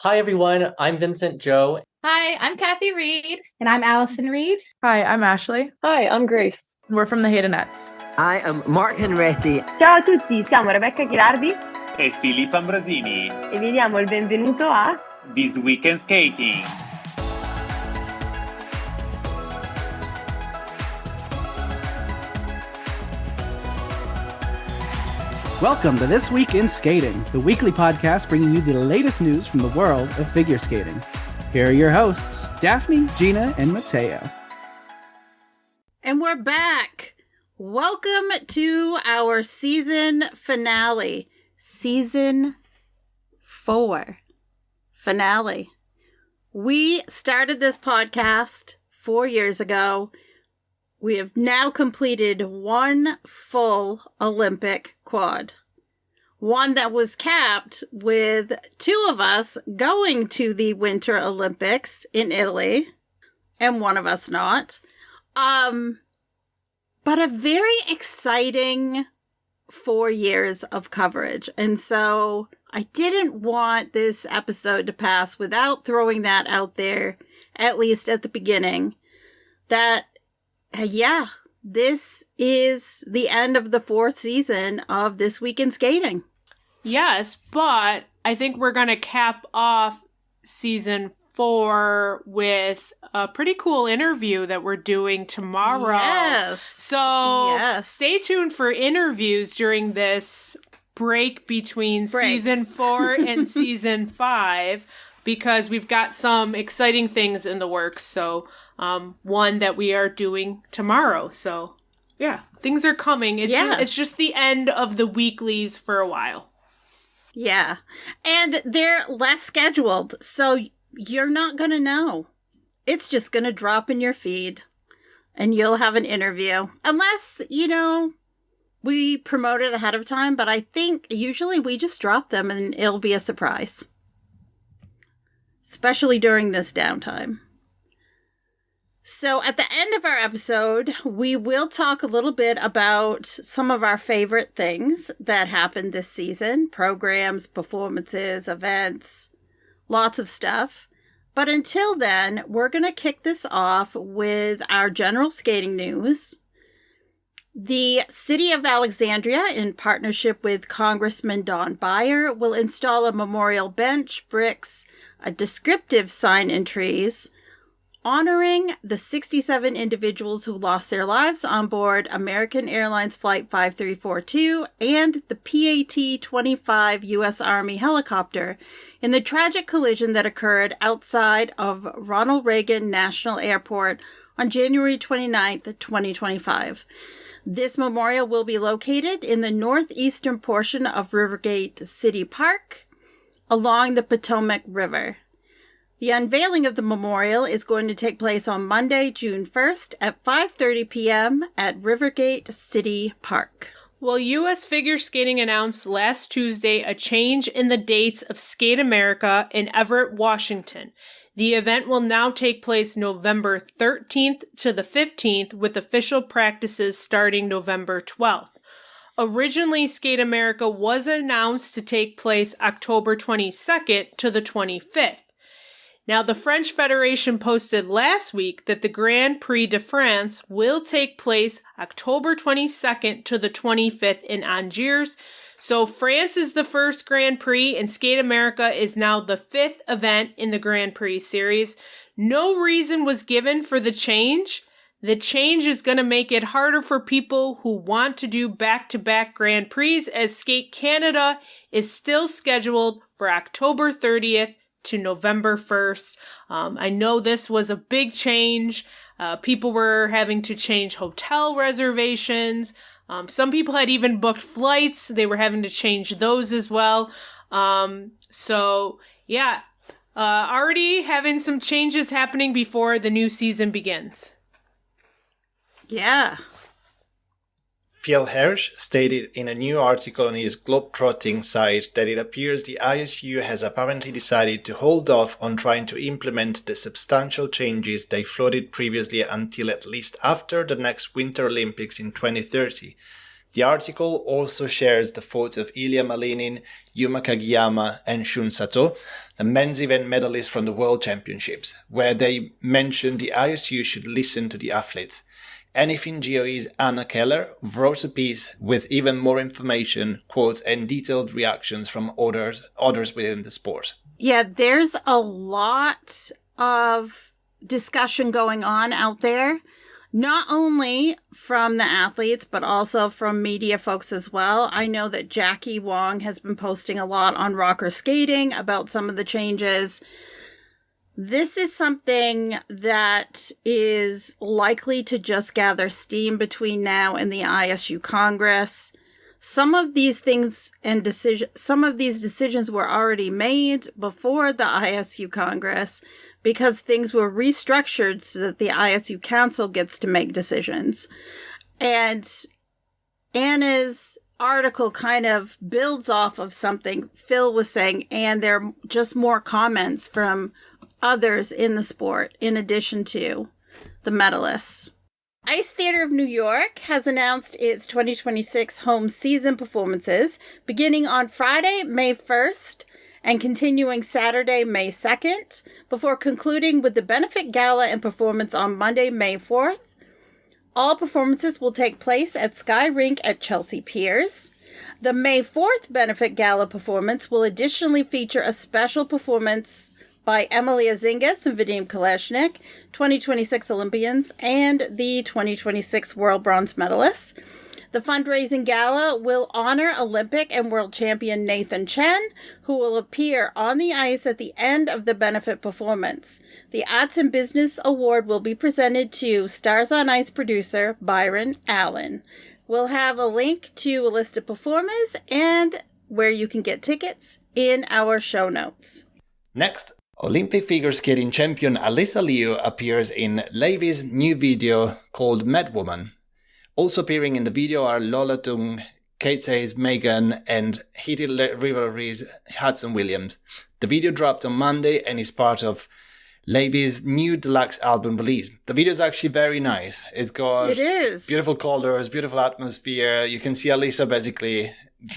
Hi, everyone. I'm Vincent Joe. Hi, I'm Kathy Reed. And I'm Allison Reed. Hi, I'm Ashley. Hi, I'm Grace. We're from the Haydenettes. I am Mark Henretti. Ciao a tutti, siamo Rebecca Ghirardi e Filippo Ambrosini e vi diamo il benvenuto a This Week in Skating. Welcome to This Week in Skating, the weekly podcast bringing you the latest news from the world of figure skating. Here are your hosts, Daphne, Gina, and Matteo. And we're back. Welcome to our season finale. Season 4 finale. We started this podcast 4 years ago. We have now completed one full Olympic quad. One that was capped with 2 of us going to the Winter Olympics in Italy and one of us not. But a very exciting 4 years of coverage. And so I didn't want this episode to pass without throwing that out there, at least at the beginning, that this is the end of the 4th season of This Week in Skating. Yes, but I think we're going to cap off season 4 with a pretty cool interview that we're doing tomorrow. Yes. So Stay tuned for interviews during this break between season 4 and season 5, because we've got some exciting things in the works. So one that we are doing tomorrow. So, yeah, things are coming. It's just the end of the weeklies for a while. Yeah. And they're less scheduled, so you're not going to know. It's just going to drop in your feed, and you'll have an interview. Unless, we promote it ahead of time, but I think usually we just drop them, and it'll be a surprise. Especially during this downtime. So at the end of our episode, we will talk a little bit about some of our favorite things that happened this season. Programs, performances, events, lots of stuff. But until then, we're going to kick this off with our general skating news. The City of Alexandria, in partnership with Congressman Don Beyer, will install a memorial bench, bricks, a descriptive sign and trees, honoring the 67 individuals who lost their lives on board American Airlines Flight 5342 and the PAT-25 U.S. Army helicopter in the tragic collision that occurred outside of Ronald Reagan National Airport on January 29, 2025. This memorial will be located in the northeastern portion of Rivergate City Park along the Potomac River. The unveiling of the memorial is going to take place on Monday, June 1st at 5:30 p.m. at Rivergate City Park. Well, U.S. Figure Skating announced last Tuesday a change in the dates of Skate America in Everett, Washington. The event will now take place November 13th to the 15th, with official practices starting November 12th. Originally, Skate America was announced to take place October 22nd to the 25th. Now, the French Federation posted last week that the Grand Prix de France will take place October 22nd to the 25th in Angers. So France is the first Grand Prix, and Skate America is now the 5th event in the Grand Prix series. No reason was given for the change. The change is going to make it harder for people who want to do back-to-back Grand Prix, as Skate Canada is still scheduled for October 30th to November 1st. I know this was a big change. People were having to change hotel reservations. Some people had even booked flights. They were having to change those as well. Already having some changes happening before the new season begins. Yeah. Phil Hersh stated in a new article on his Globetrotting site that it appears the ISU has apparently decided to hold off on trying to implement the substantial changes they floated previously until at least after the next Winter Olympics in 2030. The article also shares the thoughts of Ilya Malinin, Yuma Kagiyama, and Shun Sato, the men's event medalists from the World Championships, where they mentioned the ISU should listen to the athletes. Anything GOE's Anna Keller wrote a piece with even more information, quotes, and detailed reactions from others within the sport. Yeah, there's a lot of discussion going on out there, not only from the athletes, but also from media folks as well. I know that Jackie Wong has been posting a lot on Rocker Skating about some of the changes. This is something that is likely to just gather steam between now and the ISU Congress. Some of these things and some of these decisions were already made before the ISU Congress because things were restructured so that the ISU Council gets to make decisions. And Anna's article kind of builds off of something Phil was saying, and there are just more comments from others in the sport in addition to the medalists. Ice Theater of New York has announced its 2026 home season performances beginning on Friday, May 1st and continuing Saturday, May 2nd, before concluding with the benefit gala and performance on Monday, May 4th. All performances will take place at Sky Rink at Chelsea Piers. The May 4th benefit gala performance will additionally feature a special performance by Emilia Zingas and Vadim Kalashnik, 2026 Olympians, and the 2026 World Bronze Medalists. The fundraising gala will honor Olympic and world champion Nathan Chen, who will appear on the ice at the end of the benefit performance. The Arts and Business Award will be presented to Stars on Ice producer Byron Allen. We'll have a link to a list of performers and where you can get tickets in our show notes. Next, Olympic figure skating champion Alyssa Liu appears in Levy's new video called Mad Woman. Also appearing in the video are Lola Tung, Kate Says, Megan, and Heated Rivalries Hudson Williams. The video dropped on Monday and is part of Levy's new deluxe album release. The video is actually very nice. It is beautiful colors, beautiful atmosphere. You can see Alyssa basically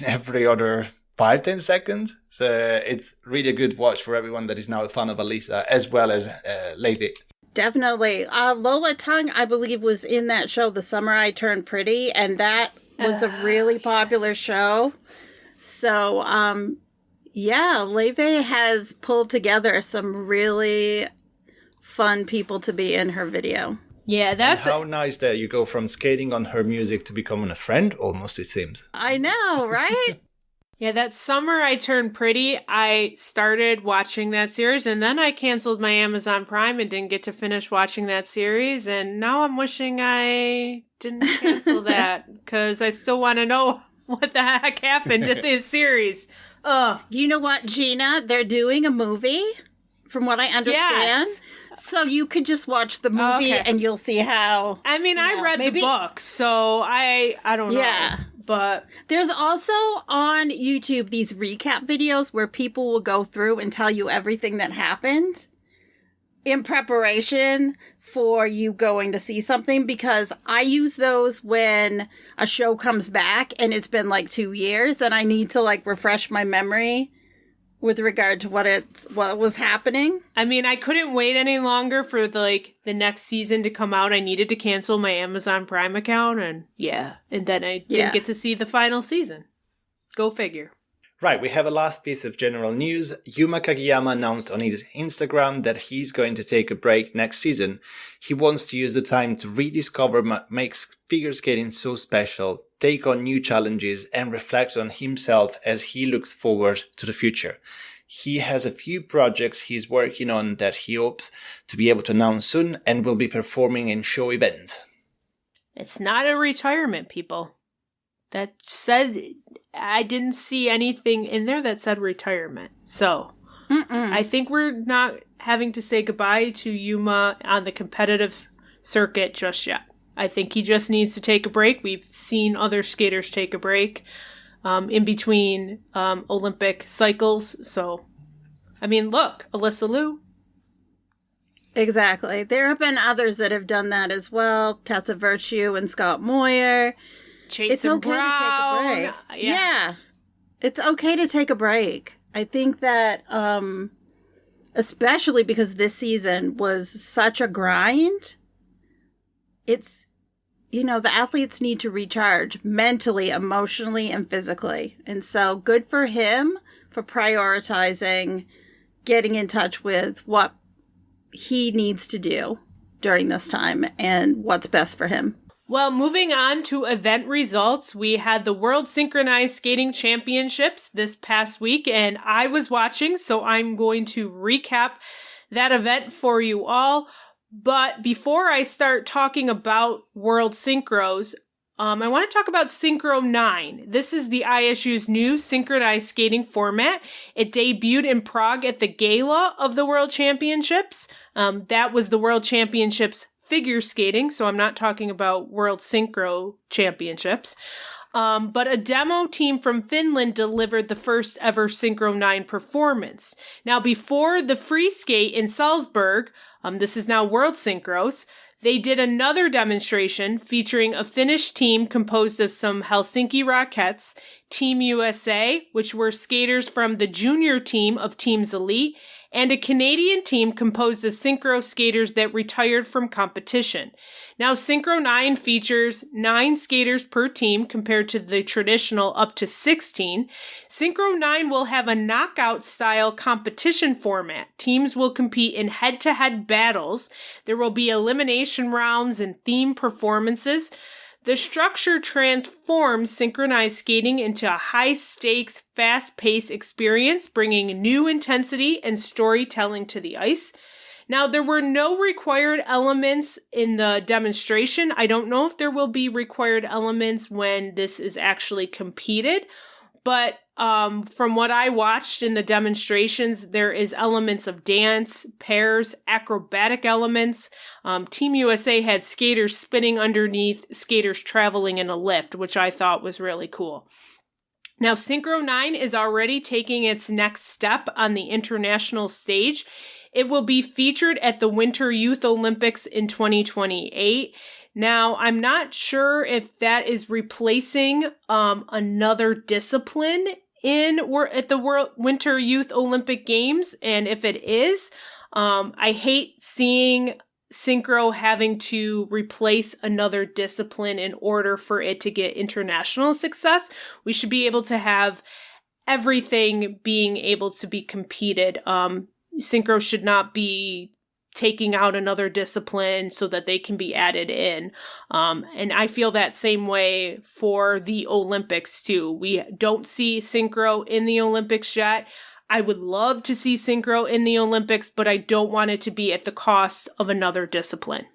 every other 5-10 seconds. So it's really a good watch for everyone that is now a fan of Alyssa as well as Levy. Definitely. Lola Tung, I believe, was in that show, The Summer I Turned Pretty, and that was a really popular show. So, Levy has pulled together some really fun people to be in her video. Yeah, that's how nice that you go from skating on her music to becoming a friend, almost, it seems. I know, right? Yeah, that Summer I Turned Pretty, I started watching that series, and then I canceled my Amazon Prime and didn't get to finish watching that series, and now I'm wishing I didn't cancel that, because I still want to know what the heck happened to this series. Ugh. You know what, Gina? They're doing a movie, from what I understand. Yes. So you could just watch the movie and you'll see how... I mean, I read the book, so I don't know. Yeah. But there's also on YouTube these recap videos where people will go through and tell you everything that happened in preparation for you going to see something, because I use those when a show comes back and it's been like 2 years and I need to like refresh my memory with regard to what was happening. I mean, I couldn't wait any longer for the next season to come out. I needed to cancel my Amazon Prime account, and then I didn't get to see the final season. Go figure. Right, we have a last piece of general news. Yuma Kagiyama announced on his Instagram that he's going to take a break next season. He wants to use the time to rediscover what makes figure skating so special, take on new challenges, and reflect on himself as he looks forward to the future. He has a few projects he's working on that he hopes to be able to announce soon and will be performing in show events. It's not a retirement, people. That said, I didn't see anything in there that said retirement. So, I think we're not having to say goodbye to Yuma on the competitive circuit just yet. I think he just needs to take a break. We've seen other skaters take a break in between Olympic cycles. So, I mean, look, Alyssa Liu. Exactly. There have been others that have done that as well. Tatsa Virtue and Scott Moyer. Chase it's okay Brown. to take a break. Yeah. It's okay to take a break. I think that, especially because this season was such a grind, it's, the athletes need to recharge mentally, emotionally, and physically. And so good for him for prioritizing getting in touch with what he needs to do during this time and what's best for him. Well, moving on to event results, we had the World Synchronized Skating Championships this past week, and I was watching, so I'm going to recap that event for you all. But before I start talking about World Synchros, I want to talk about Synchro 9. This is the ISU's new synchronized skating format. It debuted in Prague at the gala of the World Championships. That was the World Championships figure skating, so I'm not talking about World Synchro Championships. But a demo team from Finland delivered the first ever Synchro 9 performance. Now, before the free skate in Salzburg, this is now World Synchros, they did another demonstration featuring a Finnish team composed of some Helsinki Rockettes, Team USA, which were skaters from the junior team of Teams Elite, and a Canadian team composed of synchro skaters that retired from competition. Now, Synchro 9 features 9 skaters per team compared to the traditional up to 16. Synchro 9 will have a knockout-style competition format. Teams will compete in head-to-head battles. There will be elimination rounds and theme performances. The structure transforms synchronized skating into a high-stakes, fast-paced experience, bringing new intensity and storytelling to the ice. Now, there were no required elements in the demonstration. I don't know if there will be required elements when this is actually competed, but from what I watched in the demonstrations, there is elements of dance, pairs, acrobatic elements. Team USA had skaters spinning underneath, skaters traveling in a lift, which I thought was really cool. Now, Synchro 9 is already taking its next step on the international stage. It will be featured at the Winter Youth Olympics in 2028. Now, I'm not sure if that is replacing another discipline at the Winter Youth Olympic Games, and if it is, I hate seeing synchro having to replace another discipline in order for it to get international success. We should be able to have everything being able to be competed. Synchro should not be taking out another discipline so that they can be added in. And I feel that same way for the Olympics too. We don't see synchro in the Olympics yet. I would love to see synchro in the Olympics, but I don't want it to be at the cost of another discipline.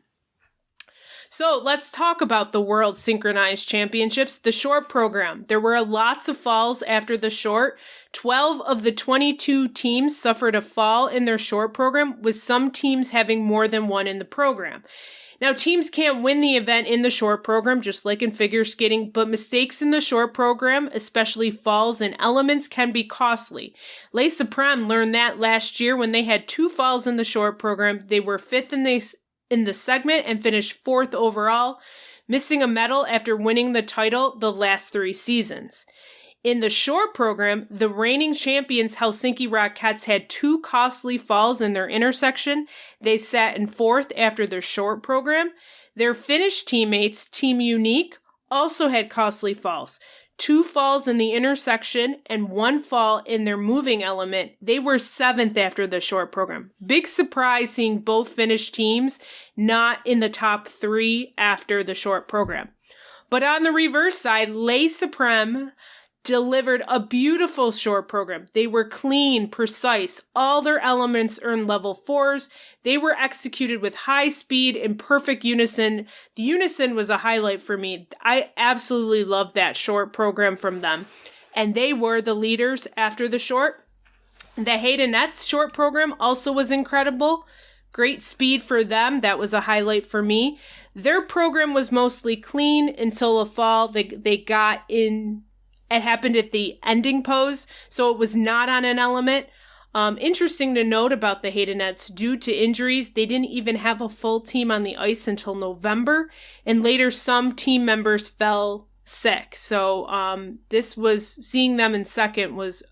So let's talk about the World Synchronized Championships, the short program. There were lots of falls after the short. 12 of the 22 teams suffered a fall in their short program, with some teams having more than one in the program. Now, teams can't win the event in the short program, just like in figure skating, but mistakes in the short program, especially falls and elements, can be costly. Les Supreme learned that last year when they had 2 falls in the short program. They were 5th in the segment and finished 4th overall, missing a medal after winning the title the last 3 seasons. In the short program, the reigning champions Helsinki Rockettes had 2 costly falls in their intersection. They sat in 4th after their short program. Their Finnish teammates, Team Unique, also had costly falls. 2 falls in the intersection and 1 fall in their moving element. They were 7th after the short program. Big surprise seeing both Finnish teams not in the top 3 after the short program. But on the reverse side, Les Supreme delivered a beautiful short program. They were clean, precise. All their elements earned level 4s. They were executed with high speed and perfect unison. The unison was a highlight for me. I absolutely loved that short program from them. And they were the leaders after the short. The Haydenets short program also was incredible. Great speed for them. That was a highlight for me. Their program was mostly clean until a fall. They got in. It happened at the ending pose, so it was not on an element. Interesting to note about the Haydenets, due to injuries, they didn't even have a full team on the ice until November, and later some team members fell sick. So seeing them in second was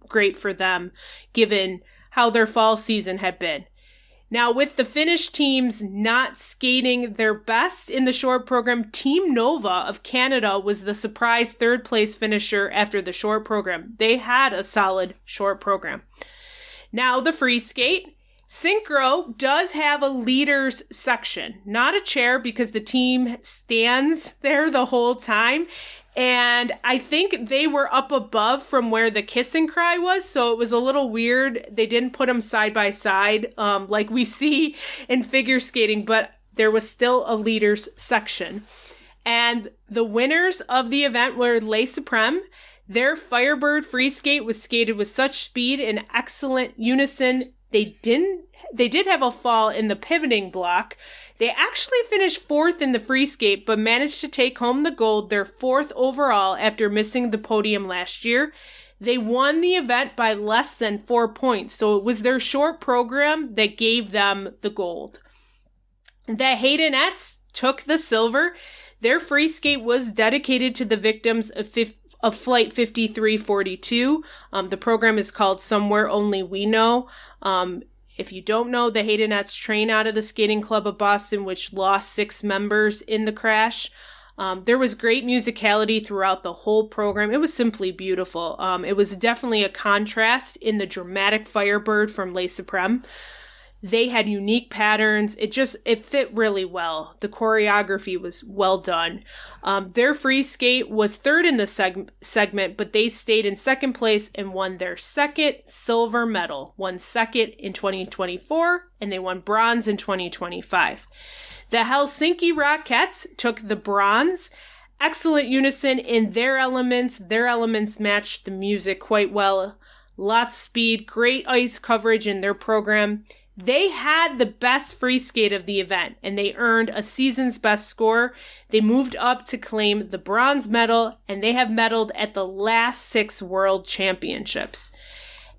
great for them, given how their fall season had been. Now, with the Finnish teams not skating their best in the short program, Team Nova of Canada was the surprise third place finisher after the short program. They had a solid short program. Now, the free skate. Synchro does have a leaders section, not a chair, because the team stands there the whole time. And I think they were up above from where the kiss and cry was, so it was a little weird. They didn't put them side by side like we see in figure skating, but there was still a leaders section. And the winners of the event were Les Supreme. Their Firebird free skate was skated with such speed and excellent unison. They did have a fall in the pivoting block. They actually finished fourth in the free skate, but managed to take home the gold, their fourth overall after missing the podium last year. They won the event by less than 4 points, so it was their short program that gave them the gold. The Haydenettes took the silver. Their free skate was dedicated to the victims of Flight 5342. The program is called Somewhere Only We Know. If you don't know, the Haydenettes train out of the Skating Club of Boston, which lost 6 members in the crash. There was great musicality throughout the whole program. It was simply beautiful. It was definitely a contrast in the dramatic Firebird from Les Supreme. They had unique patterns. It fit really well. The choreography was well done. Their free skate was third in the segment, but they stayed in second place and won their second silver medal. Won second in 2024, and they won bronze in 2025. The Helsinki Rockettes took the bronze. Excellent unison in their elements. Their elements matched the music quite well. Lots of speed, great ice coverage in their program. They had the best free skate of the event, and they earned a season's best score. They moved up to claim the bronze medal, and they have medaled at the last 6 World Championships.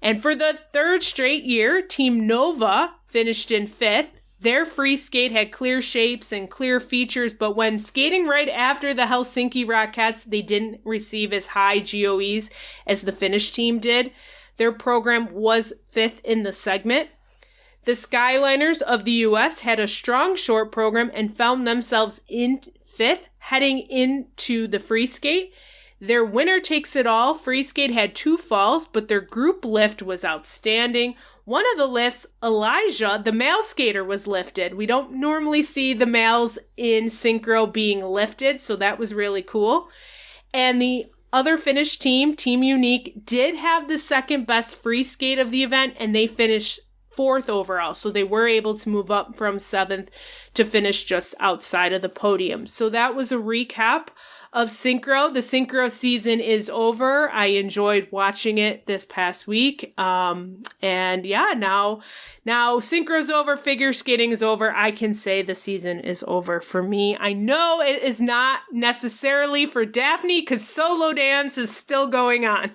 And for the third straight year, Team Nova finished in 5th. Their free skate had clear shapes and clear features, but when skating right after the Helsinki Rockettes, they didn't receive as high GOEs as the Finnish team did. Their program was 5th in the segment. The Skyliners of the U.S. had a strong short program and found themselves in 5th, heading into the free skate. Their winner takes it all free skate had 2 falls, but their group lift was outstanding. One of the lifts, Elijah, the male skater, was lifted. We don't normally see the males in synchro being lifted, so that was really cool. And the other Finnish team, Team Unique, did have the second best free skate of the event, and they finished 4th overall. So they were able to move up from 7th to finish just outside of the podium. So that was a recap of synchro. The synchro season is over. I enjoyed watching it this past week. And yeah, now synchro's over, figure skating is over. I can say the season is over for me. I know it is not necessarily for Daphne because solo dance is still going on.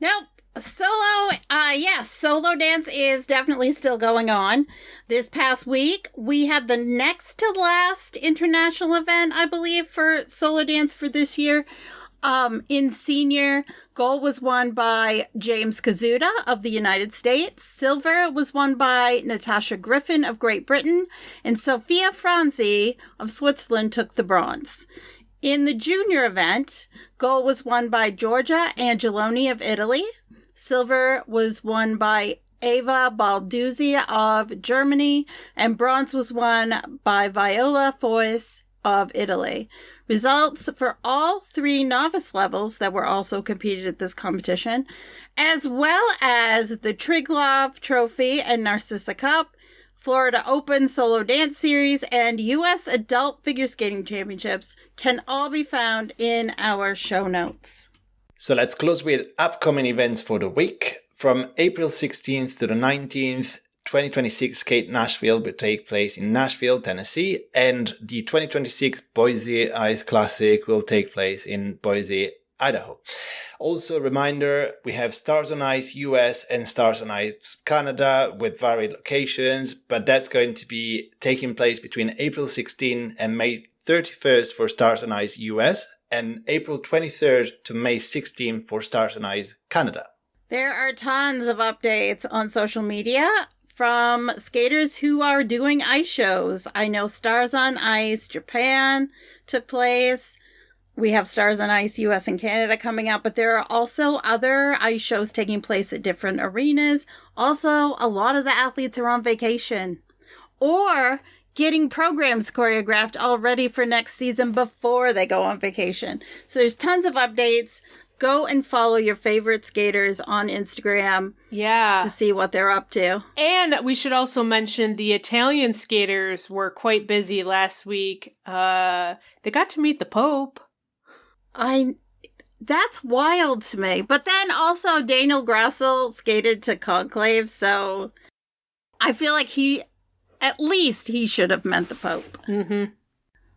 Nope. Solo dance is definitely still going on. This past week, we had the next to last international event, I believe, for solo dance for this year. In senior, gold was won by James Kazuda of the United States. Silver was won by Natasha Griffin of Great Britain. And Sophia Franzi of Switzerland took the bronze. In the junior event, gold was won by Giorgia Angeloni of Italy. Silver was won by Ava Balduzzi of Germany, and bronze was won by Viola Fois of Italy. Results for all 3 novice levels that were also competed at this competition, as well as the Triglav Trophy and Narcissa Cup, Florida Open Solo Dance Series, and U.S. Adult Figure Skating Championships can all be found in our show notes. So let's close with upcoming events for the week. From April 16th to the 19th, 2026 Skate Nashville will take place in Nashville, Tennessee, and the 2026 Boise Ice Classic will take place in Boise, Idaho. Also, a reminder, we have Stars on Ice US and Stars on Ice Canada with varied locations, but that's going to be taking place between April 16 and May 31st for Stars on Ice US, and April 23rd to May 16th for Stars on Ice Canada. There are tons of updates on social media from skaters who are doing ice shows. I know Stars on Ice Japan took place. We have Stars on Ice US and Canada coming out, but there are also other ice shows taking place at different arenas. Also, a lot of the athletes are on vacation or getting programs choreographed all ready for next season before they go on vacation. So there's tons of updates. Go and follow your favorite skaters on Instagram. Yeah. To see what they're up to. And we should also mention the Italian skaters were quite busy last week. They got to meet the Pope. That's wild to me. But then also Daniel Grassel skated to Conclave, so I feel like at least he should have met the Pope. Mm-hmm.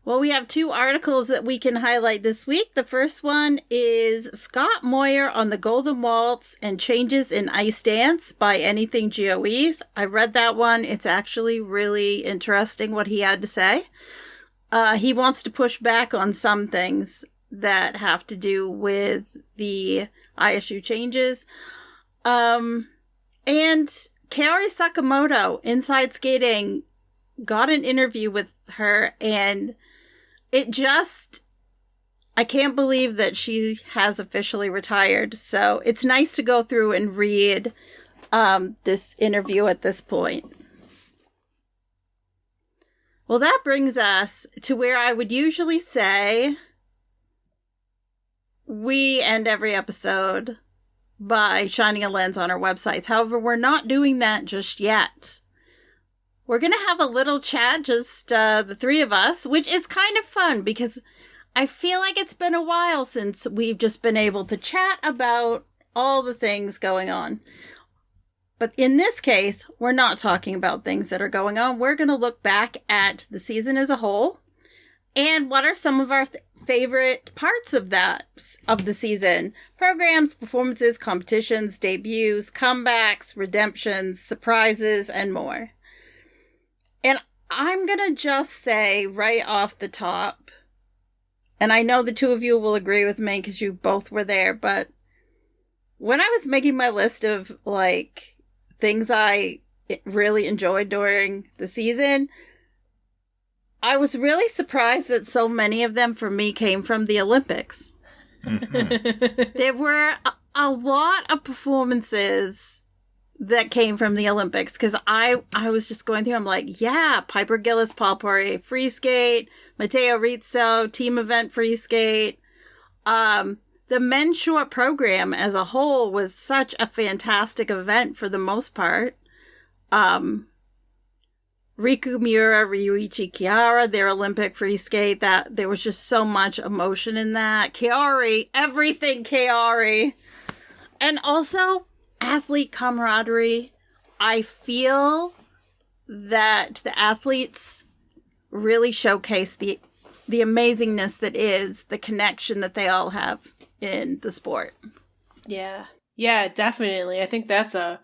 Well, we have 2 articles that we can highlight this week. The first one is Scott Moyer on the Golden Waltz and Changes in Ice Dance by Anything GOEs. I read that one. It's actually really interesting what he had to say. He wants to push back on some things that have to do with the ISU changes. And Kaori Sakamoto, Inside Skating, got an interview with her, and I can't believe that she has officially retired. So it's nice to go through and read this interview at this point. Well, that brings us to where I would usually say we end every episode by shining a lens on our websites. However, we're not doing that just yet. We're going to have a little chat, just the 3 of us, which is kind of fun because I feel like it's been a while since we've just been able to chat about all the things going on. But in this case, we're not talking about things that are going on. We're going to look back at the season as a whole and what are some of our favorite parts of the season. Programs, performances, competitions, debuts, comebacks, redemptions, surprises, and more. And I'm going to just say right off the top, and I know the 2 of you will agree with me because you both were there, but when I was making my list of, things I really enjoyed during the season, I was really surprised that so many of them, for me, came from the Olympics. Mm-hmm. There were a lot of performances that came from the Olympics because I was just going through. I'm like, yeah, Piper Gillis, Paul Poirier free skate, Matteo Rizzo team event free skate. The men's short program as a whole was such a fantastic event for the most part. Riku Miura, Ryuichi Kiara, their Olympic free skate, that there was just so much emotion in that. Kaori, everything Kaori. And also athlete camaraderie. I feel that the athletes really showcase the amazingness that is the connection that they all have in the sport. Yeah. Yeah, definitely. I think that's a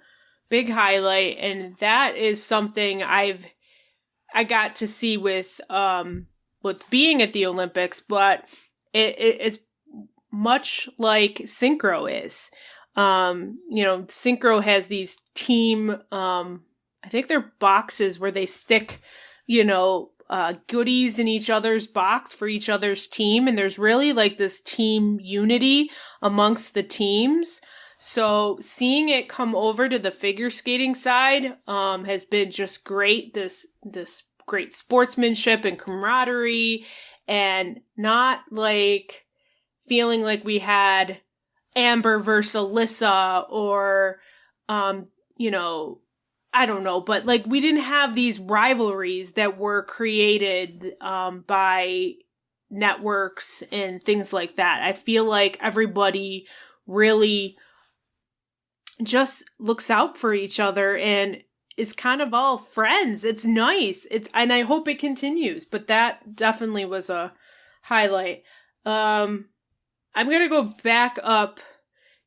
big highlight, and that is something I got to see with being at the Olympics, but it's much like synchro is. Synchro has these team, I think they're boxes where they stick, goodies in each other's box for each other's team. And there's really this team unity amongst the teams. So seeing it come over to the figure skating side, has been just great. This great sportsmanship and camaraderie, and not feeling like we had Amber versus Alyssa or, I don't know, but we didn't have these rivalries that were created by networks and things like that. I feel like everybody really just looks out for each other and is kind of all friends. It's nice. And I hope it continues, but that definitely was a highlight. I'm going to go back up.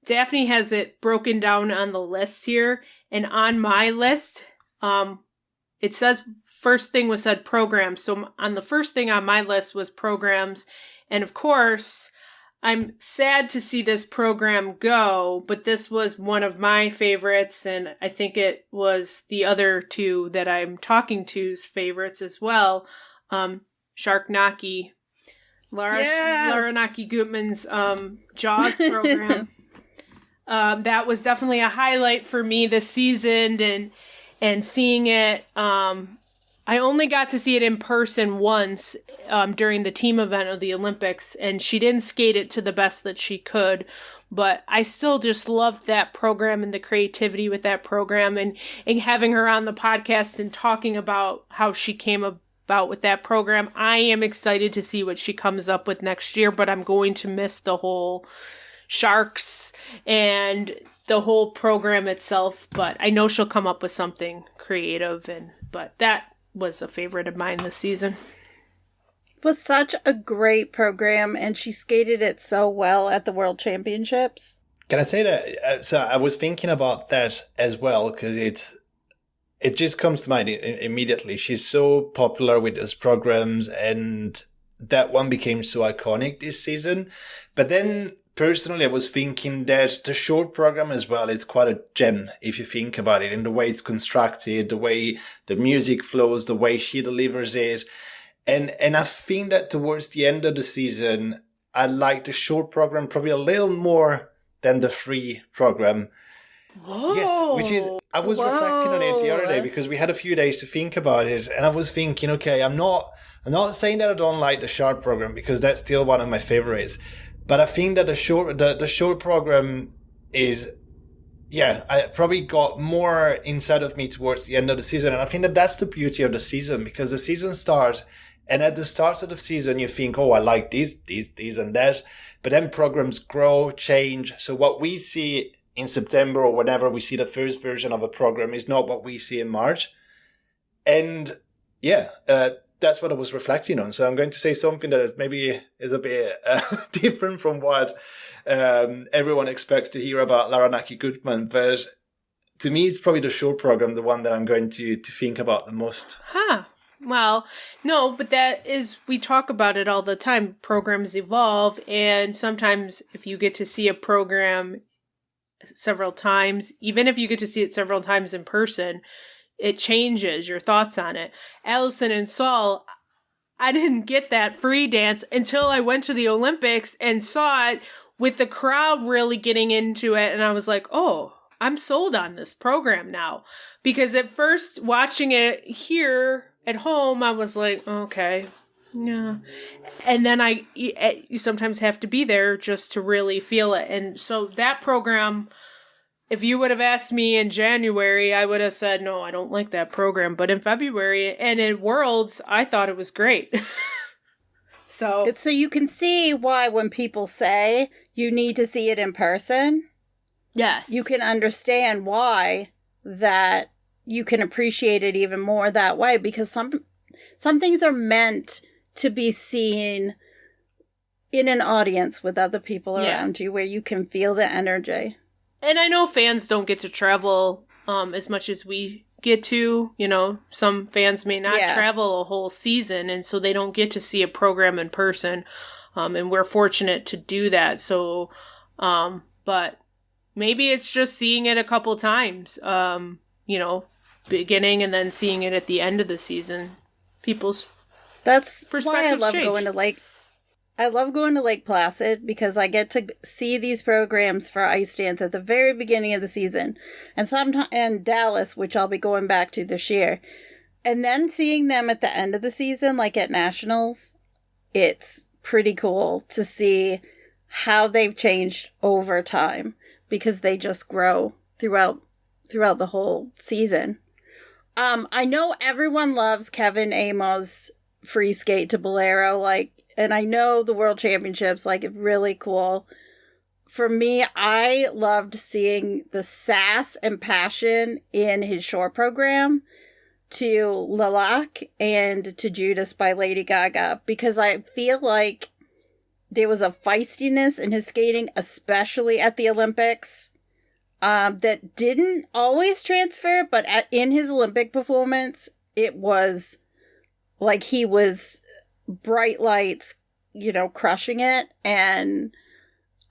Daphne has it broken down on the list here. And on my list, it says first thing was said programs. So on the first thing on my list was programs. And of course, I'm sad to see this program go, but this was one of my favorites, and I think it was the other two that I'm talking to's favorites as well. Shark Naki. Laura Naki Gutman's Jaws program. That was definitely a highlight for me this season, and seeing it. I only got to see it in person once during the team event of the Olympics, and she didn't skate it to the best that she could. But I still just loved that program and the creativity with that program, and having her on the podcast and talking about how she came about with that program. I am excited to see what she comes up with next year, but I'm going to miss the whole sharks and the whole program itself. But I know she'll come up with something creative, but that was a favorite of mine this season. It was such a great program, and she skated it so well at the World Championships. Can I say that? So I was thinking about that as well, because it just comes to mind immediately. She's so popular with those programs, and that one became so iconic this season. But then personally, I was thinking that the short program as well, it's quite a gem if you think about it, in the way it's constructed, the way the music flows, the way she delivers it. And I think that towards the end of the season, I like the short program probably a little more than the free program. Whoa. Yes, which is, I was reflecting on it the other day because we had a few days to think about it, and I was thinking, okay, I'm not saying that I don't like the short program, because that's still one of my favorites. But I think that the short program is, I probably got more inside of me towards the end of the season. And I think that that's the beauty of the season, because the season starts, and at the start of the season, you think, oh, I like these, and that. But then programs grow, change. So what we see in September or whenever we see the first version of a program is not what we see in March. And that's what I was reflecting on. So I'm going to say something that maybe is a bit different from what everyone expects to hear about Laura Naki Gutman. But to me, it's probably the short program, the one that I'm going to think about the most. Huh. Well, no, but that is, we talk about it all the time. Programs evolve, and sometimes if you get to see a program several times, even if you get to see it several times in person, it changes your thoughts on it. Allison and Saul, I didn't get that free dance until I went to the Olympics and saw it with the crowd really getting into it. And I was like, oh, I'm sold on this program now. Because at first, watching it here at home, I was like, okay, yeah. And then you sometimes have to be there just to really feel it. And so that program, if you would have asked me in January, I would have said, no, I don't like that program. But in February and in Worlds, I thought it was great. So you can see why when people say you need to see it in person, yes, you can understand why that you can appreciate it even more that way, because some things are meant to be seen in an audience with other people around you, where you can feel the energy. And I know fans don't get to travel as much as we get to. You know, some fans may not travel a whole season, and so they don't get to see a program in person. And we're fortunate to do that. So, but maybe it's just seeing it a couple times, beginning and then seeing it at the end of the season. People's perspectives why I love change. I love going to Lake Placid, because I get to see these programs for ice dance at the very beginning of the season, and Dallas, which I'll be going back to this year, and then seeing them at the end of the season, like at Nationals. It's pretty cool to see how they've changed over time, because they just grow throughout the whole season. I know everyone loves Kevin Amos' free skate to Bolero, and I know the World Championships, it's really cool. For me, I loved seeing the sass and passion in his short program to Lilac and to Judas by Lady Gaga, because I feel like there was a feistiness in his skating, especially at the Olympics, that didn't always transfer, but in his Olympic performance, it was like he was bright lights, crushing it. And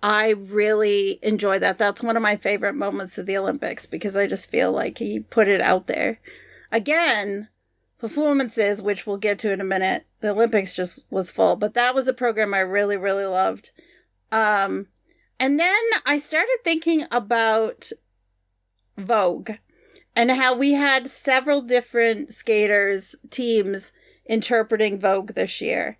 I really enjoy that. That's one of my favorite moments of the Olympics because I just feel like he put it out there. Again, performances, which we'll get to in a minute, the Olympics just was full, but that was a program I really, really loved. And then I started thinking about Vogue and how we had several different teams interpreting Vogue this year,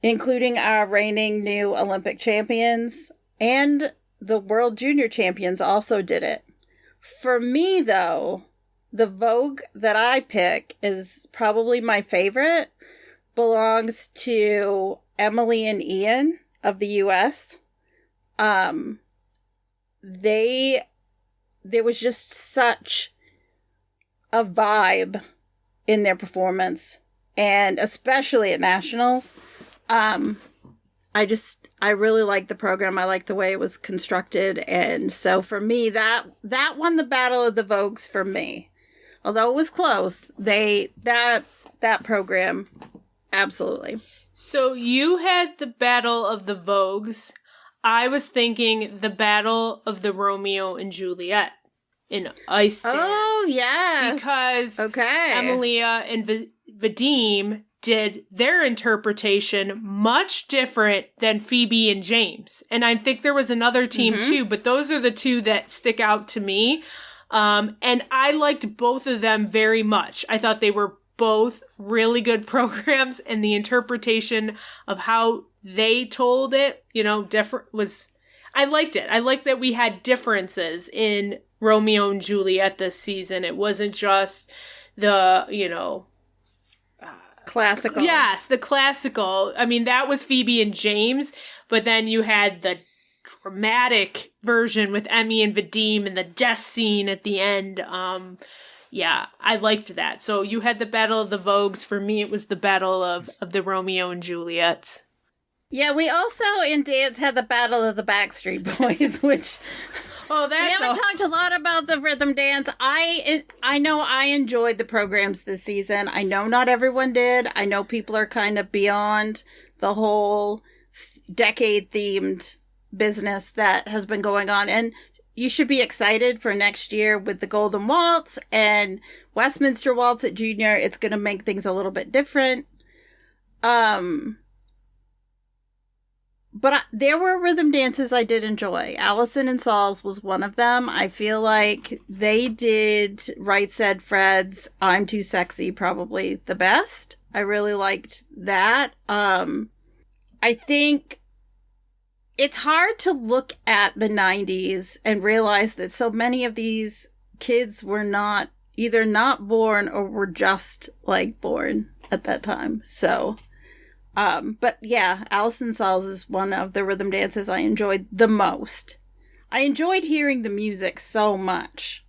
including our reigning new Olympic champions, and the World Junior champions also did it. For me, though, the Vogue that I pick is probably my favorite, belongs to Emily and Ian of the US. There was just such a vibe in their performance, and especially at nationals. I really liked the program. I liked the way it was constructed, and so for me, that won the battle of the Vogues for me. Although it was close, that program, absolutely. So you had the Battle of the Vogues. I was thinking the Battle of the Romeo and Juliet in ice dance. Oh, yes. Because Emilia and Vadim did their interpretation much different than Phoebe and James. And I think there was another team too, but those are the two that stick out to me. And I liked both of them very much. I thought they were both really good programs, and the interpretation of how they told it, different was, I liked it. I liked that we had differences in Romeo and Juliet this season. It wasn't just the, classical. Yes, the classical. I mean, that was Phoebe and James, but then you had the dramatic version with Emmy and Vadim and the death scene at the end. Yeah, I liked that. So you had the Battle of the Vogues. For me, it was the Battle of the Romeo and Juliets. Yeah, we also in dance had the Battle of the Backstreet Boys, which we haven't talked a lot about the rhythm dance. I know I enjoyed the programs this season. I know not everyone did. I know people are kind of beyond the whole decade-themed business that has been going on, and you should be excited for next year with the Golden Waltz and Westminster Waltz at Junior. It's going to make things a little bit different. But there were rhythm dances I did enjoy. Allison and Saul's was one of them. I feel like they did Right Said Fred's I'm Too Sexy probably the best. I really liked that. I think it's hard to look at the 90s and realize that so many of these kids were either not born or were just born at that time. So, but yeah, Alison Saul's is one of the rhythm dances I enjoyed the most. I enjoyed hearing the music so much.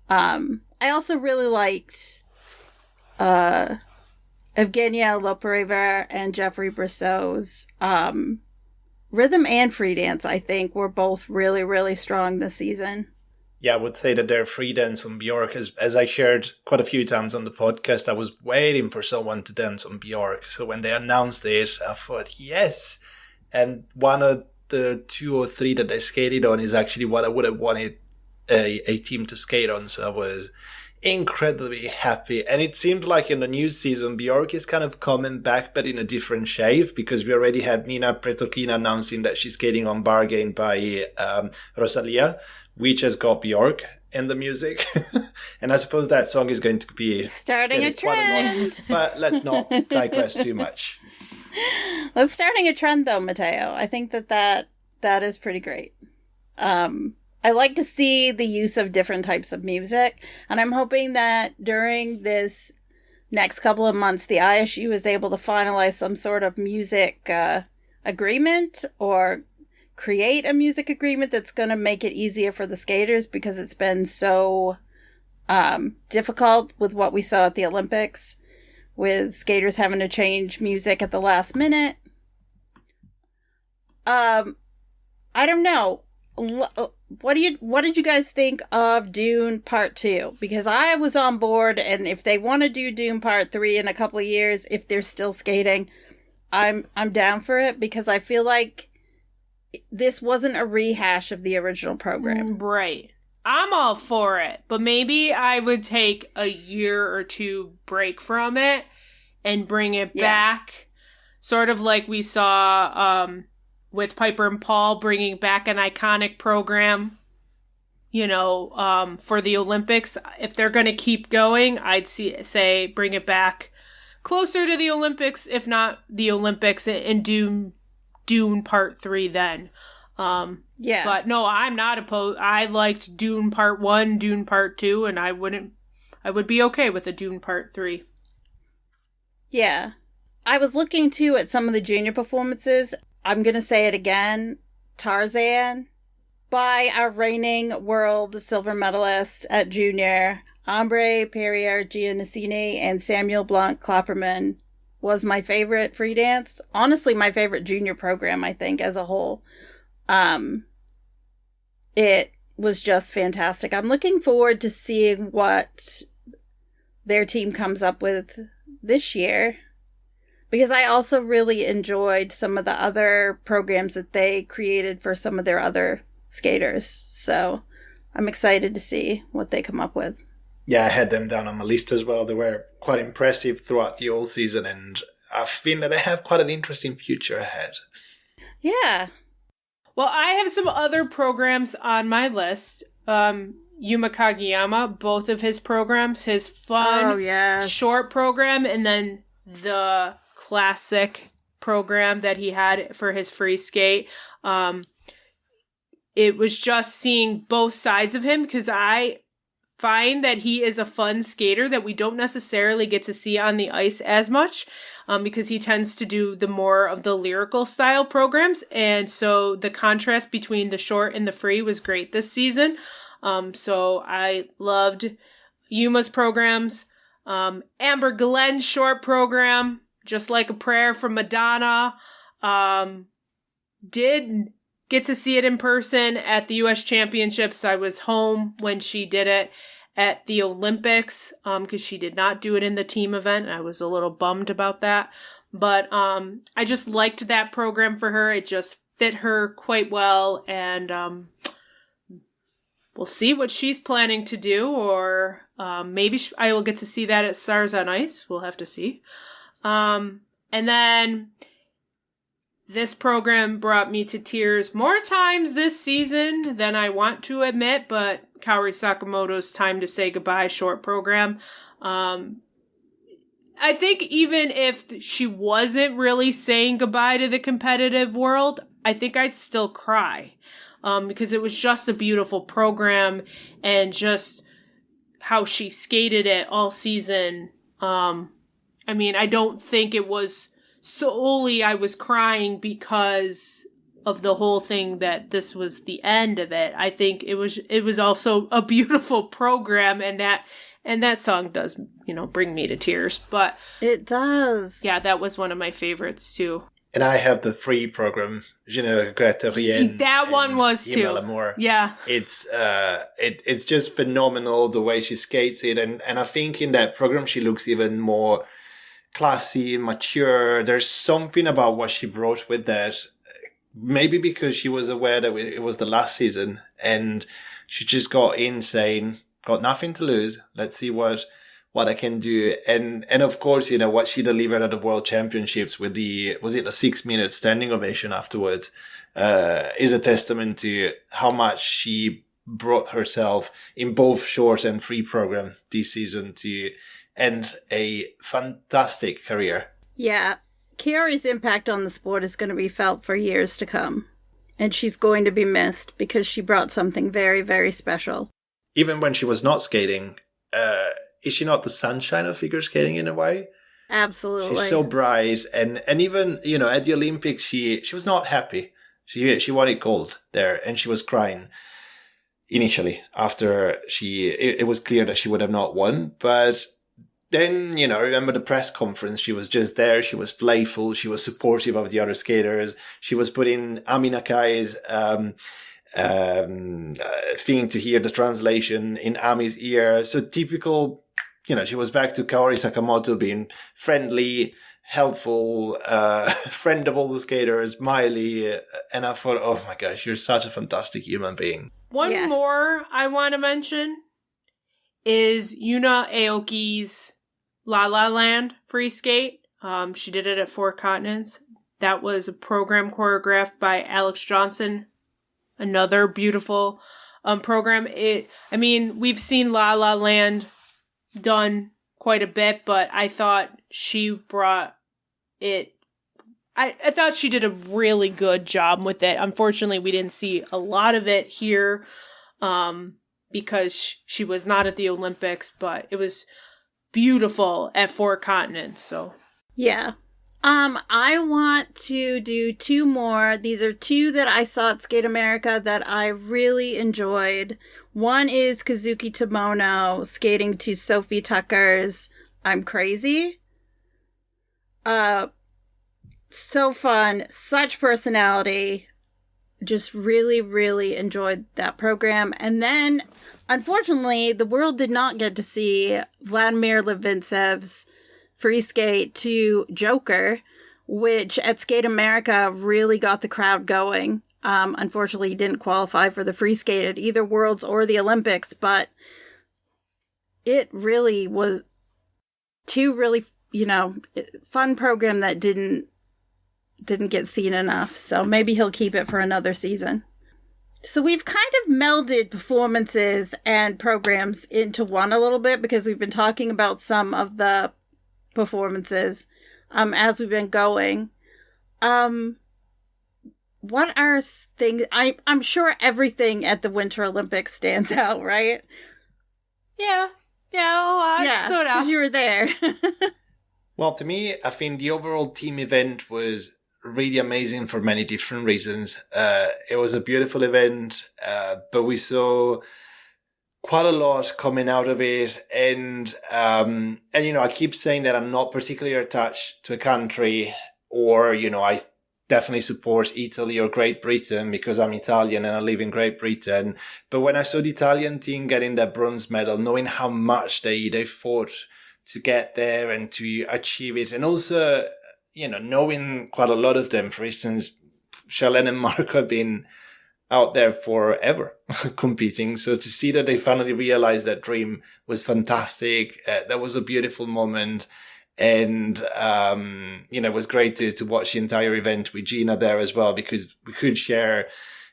I also really liked, Evgenia Lopareva and Jeffrey Brissot's, rhythm and free dance, I think, were both really, really strong this season. Yeah, I would say that their free dance on Bjork, as I shared quite a few times on the podcast, I was waiting for someone to dance on Bjork. So when they announced it, I thought, yes. And one of the 2 or 3 that they skated on is actually what I would have wanted a team to skate on. So I was incredibly happy. And it seemed like in the new season, Bjork is kind of coming back, but in a different shape, because we already had Nina Pretokina announcing that she's skating on Bargain by Rosalia, which has got Bjork in the music. And I suppose that song is going to be starting a trend. But let's not digress too much. Well, starting a trend though, Matteo. I think that is pretty great. I like to see the use of different types of music, and I'm hoping that during this next couple of months, the ISU is able to finalize some sort of music agreement or create a music agreement that's going to make it easier for the skaters, because it's been so difficult with what we saw at the Olympics, with skaters having to change music at the last minute. I don't know. What did you guys think of Dune Part 2? Because I was on board, and if they want to do Dune Part 3 in a couple of years, if they're still skating, I'm down for it because I feel like this wasn't a rehash of the original program. Right. I'm all for it, but maybe I would take a year or two break from it and bring it back, sort of like we saw with Piper and Paul bringing back an iconic program, for the Olympics. If they're going to keep going, I'd say bring it back closer to the Olympics, if not the Olympics, and Dune Part 3 then. But no, I'm not opposed. I liked Dune Part 1, Dune Part 2, and I would be okay with a Dune Part 3. Yeah. I was looking too at some of the junior performances. I'm going to say it again. Tarzan by our reigning world silver medalist at junior, Ambre Perrier Giannassini, and Samuel Blanc Klapperman was my favorite free dance. Honestly, my favorite junior program, I think, as a whole. It was just fantastic. I'm looking forward to seeing what their team comes up with this year, because I also really enjoyed some of the other programs that they created for some of their other skaters. So I'm excited to see what they come up with. Yeah, I had them down on my list as well. They were quite impressive throughout the whole season, and I think that they have quite an interesting future ahead. Yeah. Well, I have some other programs on my list. Yuma Kageyama, both of his programs, his fun short program, and then the classic program that he had for his free skate. It was just seeing both sides of him, because I find that he is a fun skater that we don't necessarily get to see on the ice as much, because he tends to do the more of the lyrical style programs. And so the contrast between the short and the free was great this season. So I loved Yuma's programs. Amber Glenn's short program, Just Like a Prayer from Madonna, did get to see it in person at the U.S. Championships. I was home when she did it at the Olympics, because she did not do it in the team event. I was a little bummed about that. But I just liked that program for her. It just fit her quite well. And we'll see what she's planning to do. Or maybe I will get to see that at Stars on Ice. We'll have to see. And then this program brought me to tears more times this season than I want to admit, but Kaori Sakamoto's Time to Say Goodbye short program. I think even if she wasn't really saying goodbye to the competitive world, I think I'd still cry, because it was just a beautiful program, and just how she skated it all season. I don't think it was solely I was crying because of the whole thing that this was the end of it. I think it was also a beautiful program, and that song does, bring me to tears. But it does. Yeah, that was one of my favorites too. And I have the free program, Je ne regrette rien. That one was too. L'amour. Yeah. It's just phenomenal the way she skates it, and I think in that program she looks even more classy, mature. There's something about what she brought with that. Maybe because she was aware that it was the last season, and she just got in saying, got nothing to lose. Let's see what I can do. And of course, what she delivered at the World Championships with the 6-minute standing ovation afterwards, is a testament to how much she brought herself in both short and free program this season to end a fantastic career. Yeah. Kaori's impact on the sport is going to be felt for years to come. And she's going to be missed because she brought something very, very special. Even when she was not skating, is she not the sunshine of figure skating in a way? Absolutely. She's so bright. And even, at the Olympics, she was not happy. She wanted gold there, and she was crying initially after it was clear that she would have not won. But then, remember the press conference, she was just there, she was playful, she was supportive of the other skaters, she was putting Ami Nakai's thing to hear the translation in Ami's ear. So typical, she was back to Kaori Sakamoto being friendly, helpful friend of all the skaters, Miley. And I thought, oh my gosh, you're such a fantastic human being. One more I want to mention is Yuna Aoki's La La Land free skate. She did it at Four Continents. That was a program choreographed by Alex Johnson. Another beautiful program. We've seen La La Land done quite a bit, but I thought she brought it. I thought she did a really good job with it. Unfortunately, we didn't see a lot of it here because she was not at the Olympics, but it was beautiful at Four Continents. So yeah. I want to do two more. These are two that I saw at Skate America that I really enjoyed. One is Kazuki Tomono skating to Sophie Tucker's I'm Crazy. So fun, such personality. Just really, really enjoyed that program. And then, unfortunately, the world did not get to see Vladimir Levintsev's free skate to Joker, which at Skate America really got the crowd going. Unfortunately, he didn't qualify for the free skate at either Worlds or the Olympics, but it really was two really, fun program that didn't get seen enough. So maybe he'll keep it for another season. So we've kind of melded performances and programs into one a little bit because we've been talking about some of the performances as we've been going. What are things? I'm sure everything at the Winter Olympics stands out, right? Yeah, a lot stood out. Because you were there. Well, to me, I think the overall team event was really amazing for many different reasons. It was a beautiful event, but we saw quite a lot coming out of it. And I keep saying that I'm not particularly attached to a country or, I definitely support Italy or Great Britain because I'm Italian and I live in Great Britain. But when I saw the Italian team getting that bronze medal, knowing how much they fought to get there and to achieve it, and also, knowing quite a lot of them, for instance, Charlene and Marco have been out there forever competing. So to see that they finally realized that dream was fantastic. That was a beautiful moment. And, it was great to watch the entire event with Gina there as well, because we could share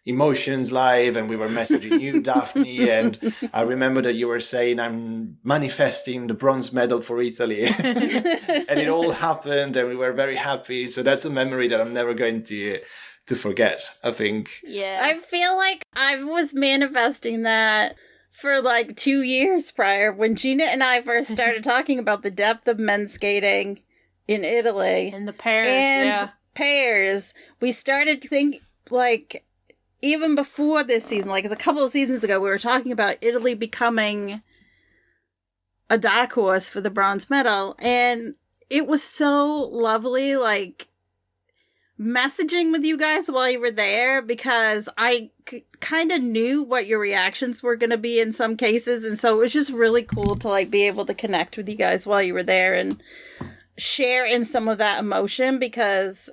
emotions live and we were messaging you, Daphne. And I remember that you were saying, I'm manifesting the bronze medal for Italy. And it all happened and we were very happy. So that's a memory that I'm never going to forget, I think. Yeah. I feel like I was manifesting that for 2 years prior when Gina and I first started talking about the depth of men's skating in Italy. And the pairs, pairs. We started to think, even before this season, a couple of seasons ago, we were talking about Italy becoming a dark horse for the bronze medal. And it was so lovely, messaging with you guys while you were there, because I kind of knew what your reactions were going to be in some cases. And so it was just really cool to be able to connect with you guys while you were there and share in some of that emotion, because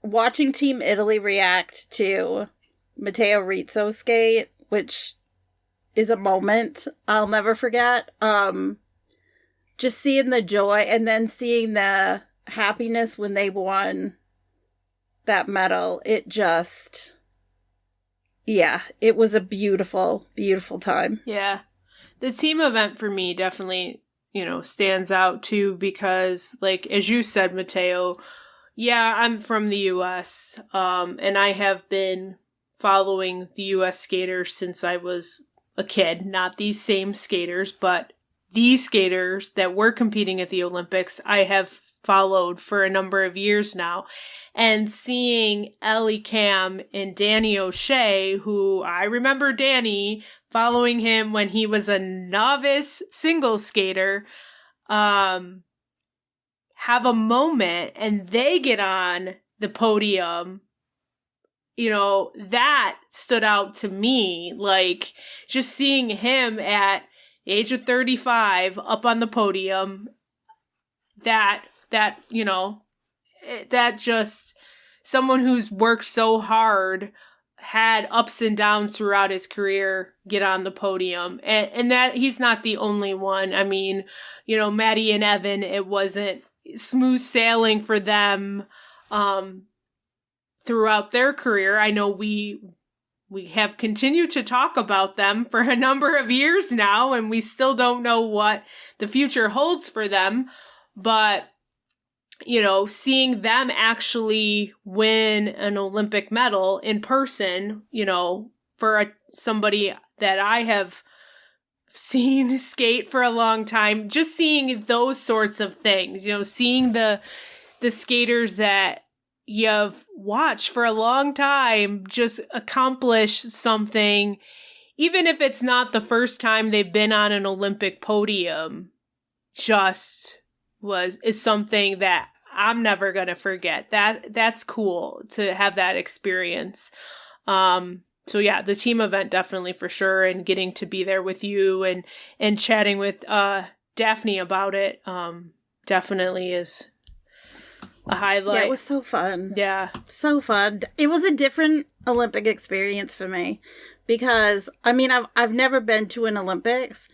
watching Team Italy react to Matteo Rizzo's skate, which is a moment I'll never forget, just seeing the joy and then seeing the happiness when they won that medal, it was a beautiful, beautiful time. Yeah. The team event for me definitely, stands out too, because as you said, Matteo, I'm from the US, and I have been following the US skaters since I was a kid, not these same skaters, but these skaters that were competing at the Olympics, I have followed for a number of years now. And seeing Ellie Cam and Danny O'Shea, who I remember Danny following him when he was a novice single skater, have a moment and they get on the podium, that stood out to me. Just seeing him at the age of 35 up on the podium, that just someone who's worked so hard, had ups and downs throughout his career, get on the podium. And that he's not the only one. I mean, Maddie and Evan, it wasn't smooth sailing for them throughout their career. I know we have continued to talk about them for a number of years now, and we still don't know what the future holds for them. But seeing them actually win an Olympic medal in person, for somebody that I have seen skate for a long time, just seeing those sorts of things, seeing the skaters that you've watched for a long time just accomplish something, even if it's not the first time they've been on an Olympic podium, is something that I'm never going to forget. That's cool to have that experience. So yeah, the team event definitely for sure, and getting to be there with you and chatting with Daphne about it definitely is a highlight. Yeah, it was so fun. Yeah. So fun. It was a different Olympic experience for me because, I've never been to an Olympics,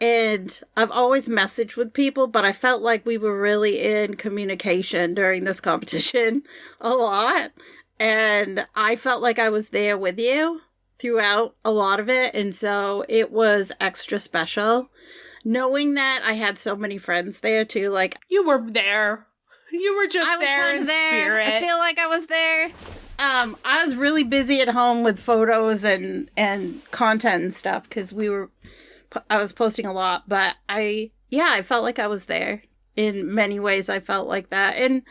and I've always messaged with people, but I felt like we were really in communication during this competition a lot. And I felt like I was there with you throughout a lot of it. And so it was extra special. Knowing that I had so many friends there too. Like, you were there. You were just there in spirit. I feel like I was there. I was really busy at home with photos and content and stuff because I was posting a lot. But I felt like I was there. In many ways, I felt like that. And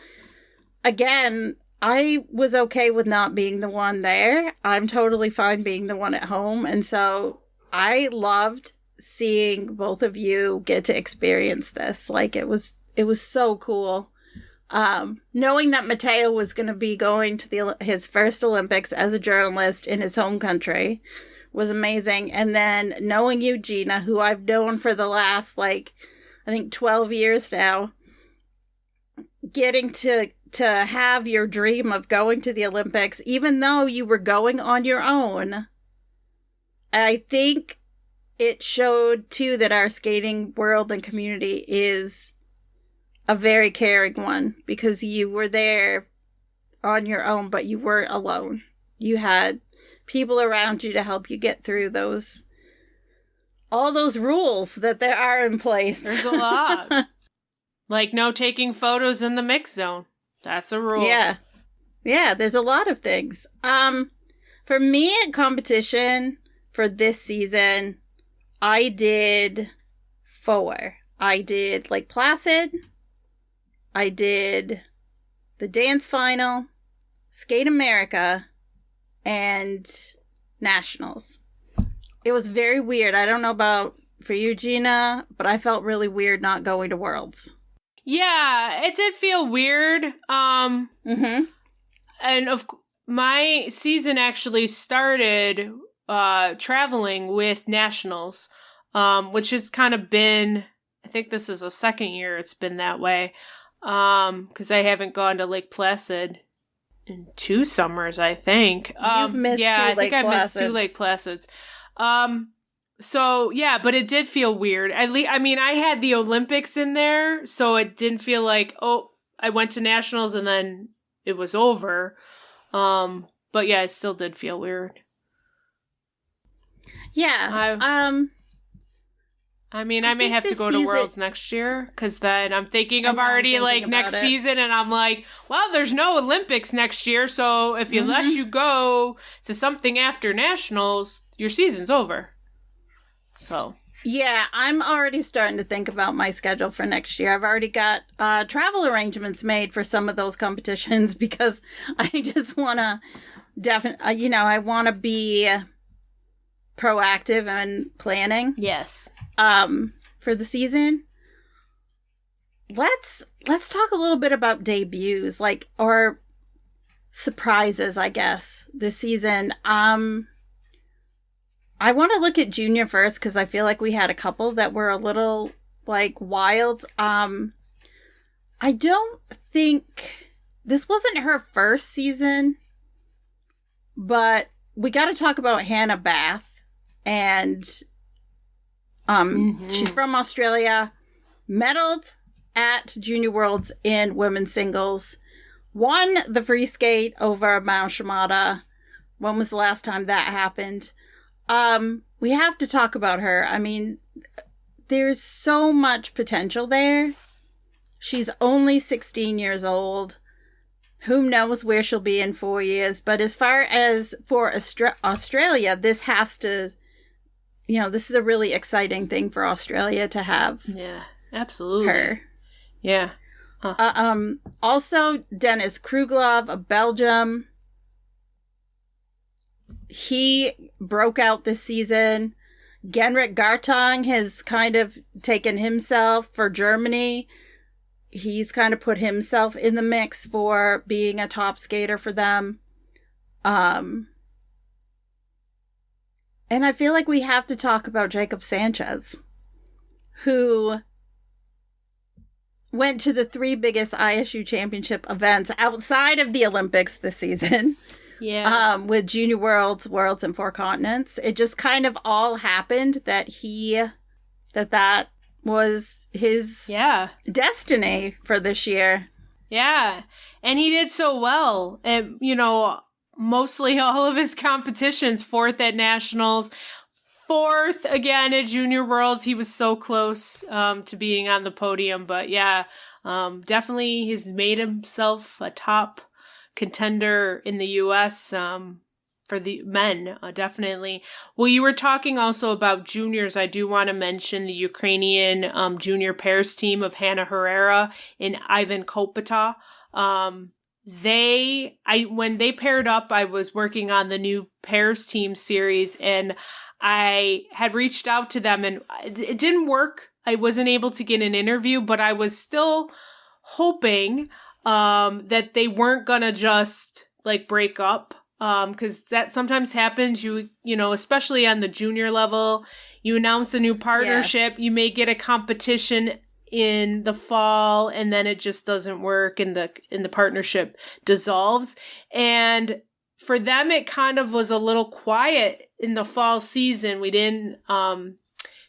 again, I was okay with not being the one there. I'm totally fine being the one at home. And so I loved seeing both of you get to experience this. Like, it was so cool. Knowing that Matteo was going to be going to his first Olympics as a journalist in his home country was amazing. And then knowing you, Gina, who I've known for the last, I think 12 years now, getting to have your dream of going to the Olympics, even though you were going on your own, I think it showed too that our skating world and community is a very caring one, because you were there on your own, but you weren't alone. You had people around you to help you get through all those rules that there are in place. There's a lot. Like no taking photos in the mix zone. That's a rule. Yeah. Yeah, there's a lot of things. For me at competition for this season, I did 4. I did Lake Placid. I did the dance final, Skate America, and Nationals. It was very weird. I don't know about for you, Gina, but I felt really weird not going to Worlds. Yeah, it did feel weird. And my season actually started traveling with Nationals, which has kind of been, I think this is the second year it's been that way, because I haven't gone to Lake Placid in 2 summers, I think. You've missed 2 I Lake think I missed 2 Placids. Lake Placids. So yeah, but it did feel weird. I had the Olympics in there, so it didn't feel like, oh, I went to Nationals and then it was over. But yeah, it still did feel weird. Yeah. I may have to go to Worlds next year, because then I'm thinking of already next season, and I'm like, well, there's no Olympics next year, so unless you go to something after Nationals, your season's over. So yeah, I'm already starting to think about my schedule for next year. I've already got travel arrangements made for some of those competitions, because I just want to I want to be proactive and planning. yes. For the season. Let's talk a little bit about debuts, or surprises, I guess, this season. I want to look at junior first, because I feel like we had a couple that were a little wild. I don't think this wasn't her first season, but we got to talk about Hannah Bath. And she's from Australia, medaled at Junior Worlds in women's singles, won the free skate over Mao Shimada. When was the last time that happened? We have to talk about her. I mean, there's so much potential there. She's only 16 years old. Who knows where she'll be in 4 years? But as far as for Australia, this has to, this is a really exciting thing for Australia to have. Yeah, absolutely. Her. Yeah. Also, Dennis Kruglov of Belgium. He broke out this season. Genrik Gartong has kind of taken himself for Germany. He's kind of put himself in the mix for being a top skater for them. And I feel like we have to talk about Jacob Sanchez, who went to the 3 biggest ISU championship events outside of the Olympics this season. Yeah. With Junior Worlds, and Four Continents. It just kind of all happened that that was his destiny for this year. Yeah. And he did so well. And, mostly all of his competitions, 4th at nationals, 4th again at Junior Worlds. He was so close to being on the podium. But yeah, definitely he's made himself a top contender in the U.S. For the men, definitely. Well, you were talking also about juniors. I do want to mention the Ukrainian junior pairs team of Hannah Herrera and Ivan Kopita. When they paired up, I was working on the new pairs team series, and I had reached out to them, and it didn't work. I wasn't able to get an interview, but I was still hoping that they weren't gonna just break up, because that sometimes happens. You especially on the junior level, you announce a new partnership, yes. You may get a competition in the fall, and then it just doesn't work, and the partnership dissolves. And for them, it kind of was a little quiet in the fall season. We didn't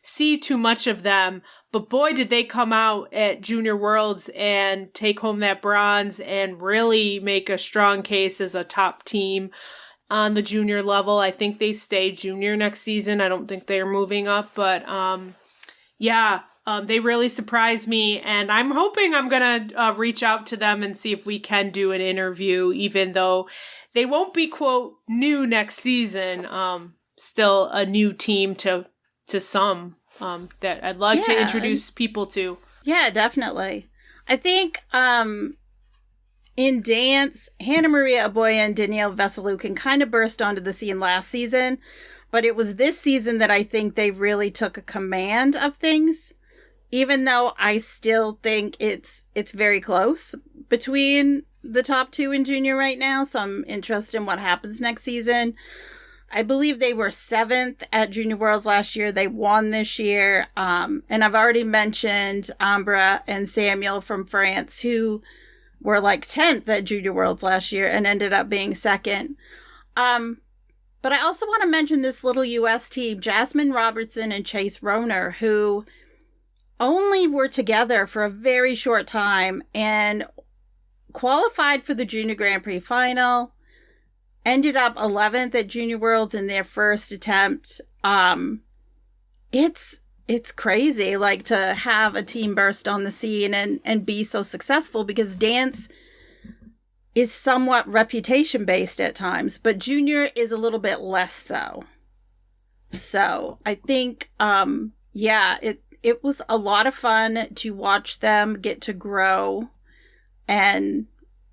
see too much of them. But boy, did they come out at Junior Worlds and take home that bronze and really make a strong case as a top team on the junior level. I think they stay junior next season. I don't think they're moving up, but they really surprised me. And I'm hoping I'm going to reach out to them and see if we can do an interview, even though they won't be, quote, new next season. Still a new team to some. That I'd like to introduce people to. Yeah, definitely. I think in dance, Hannah Maria Aboya and Danielle Veselukin kind of burst onto the scene last season, but it was this season that I think they really took a command of things, even though I still think it's very close between the top 2 in junior right now, so I'm interested in what happens next season. I believe they were 7th at Junior Worlds last year. They won this year. And I've already mentioned Ambra and Samuel from France, who were 10th at Junior Worlds last year and ended up being 2nd. But I also want to mention this little U.S. team, Jasmine Robertson and Chase Roner, who only were together for a very short time and qualified for the Junior Grand Prix final. Ended up 11th at Junior Worlds in their first attempt. It's crazy, to have a team burst on the scene and be so successful, because dance is somewhat reputation based at times, but junior is a little bit less so. So I think, it was a lot of fun to watch them get to grow and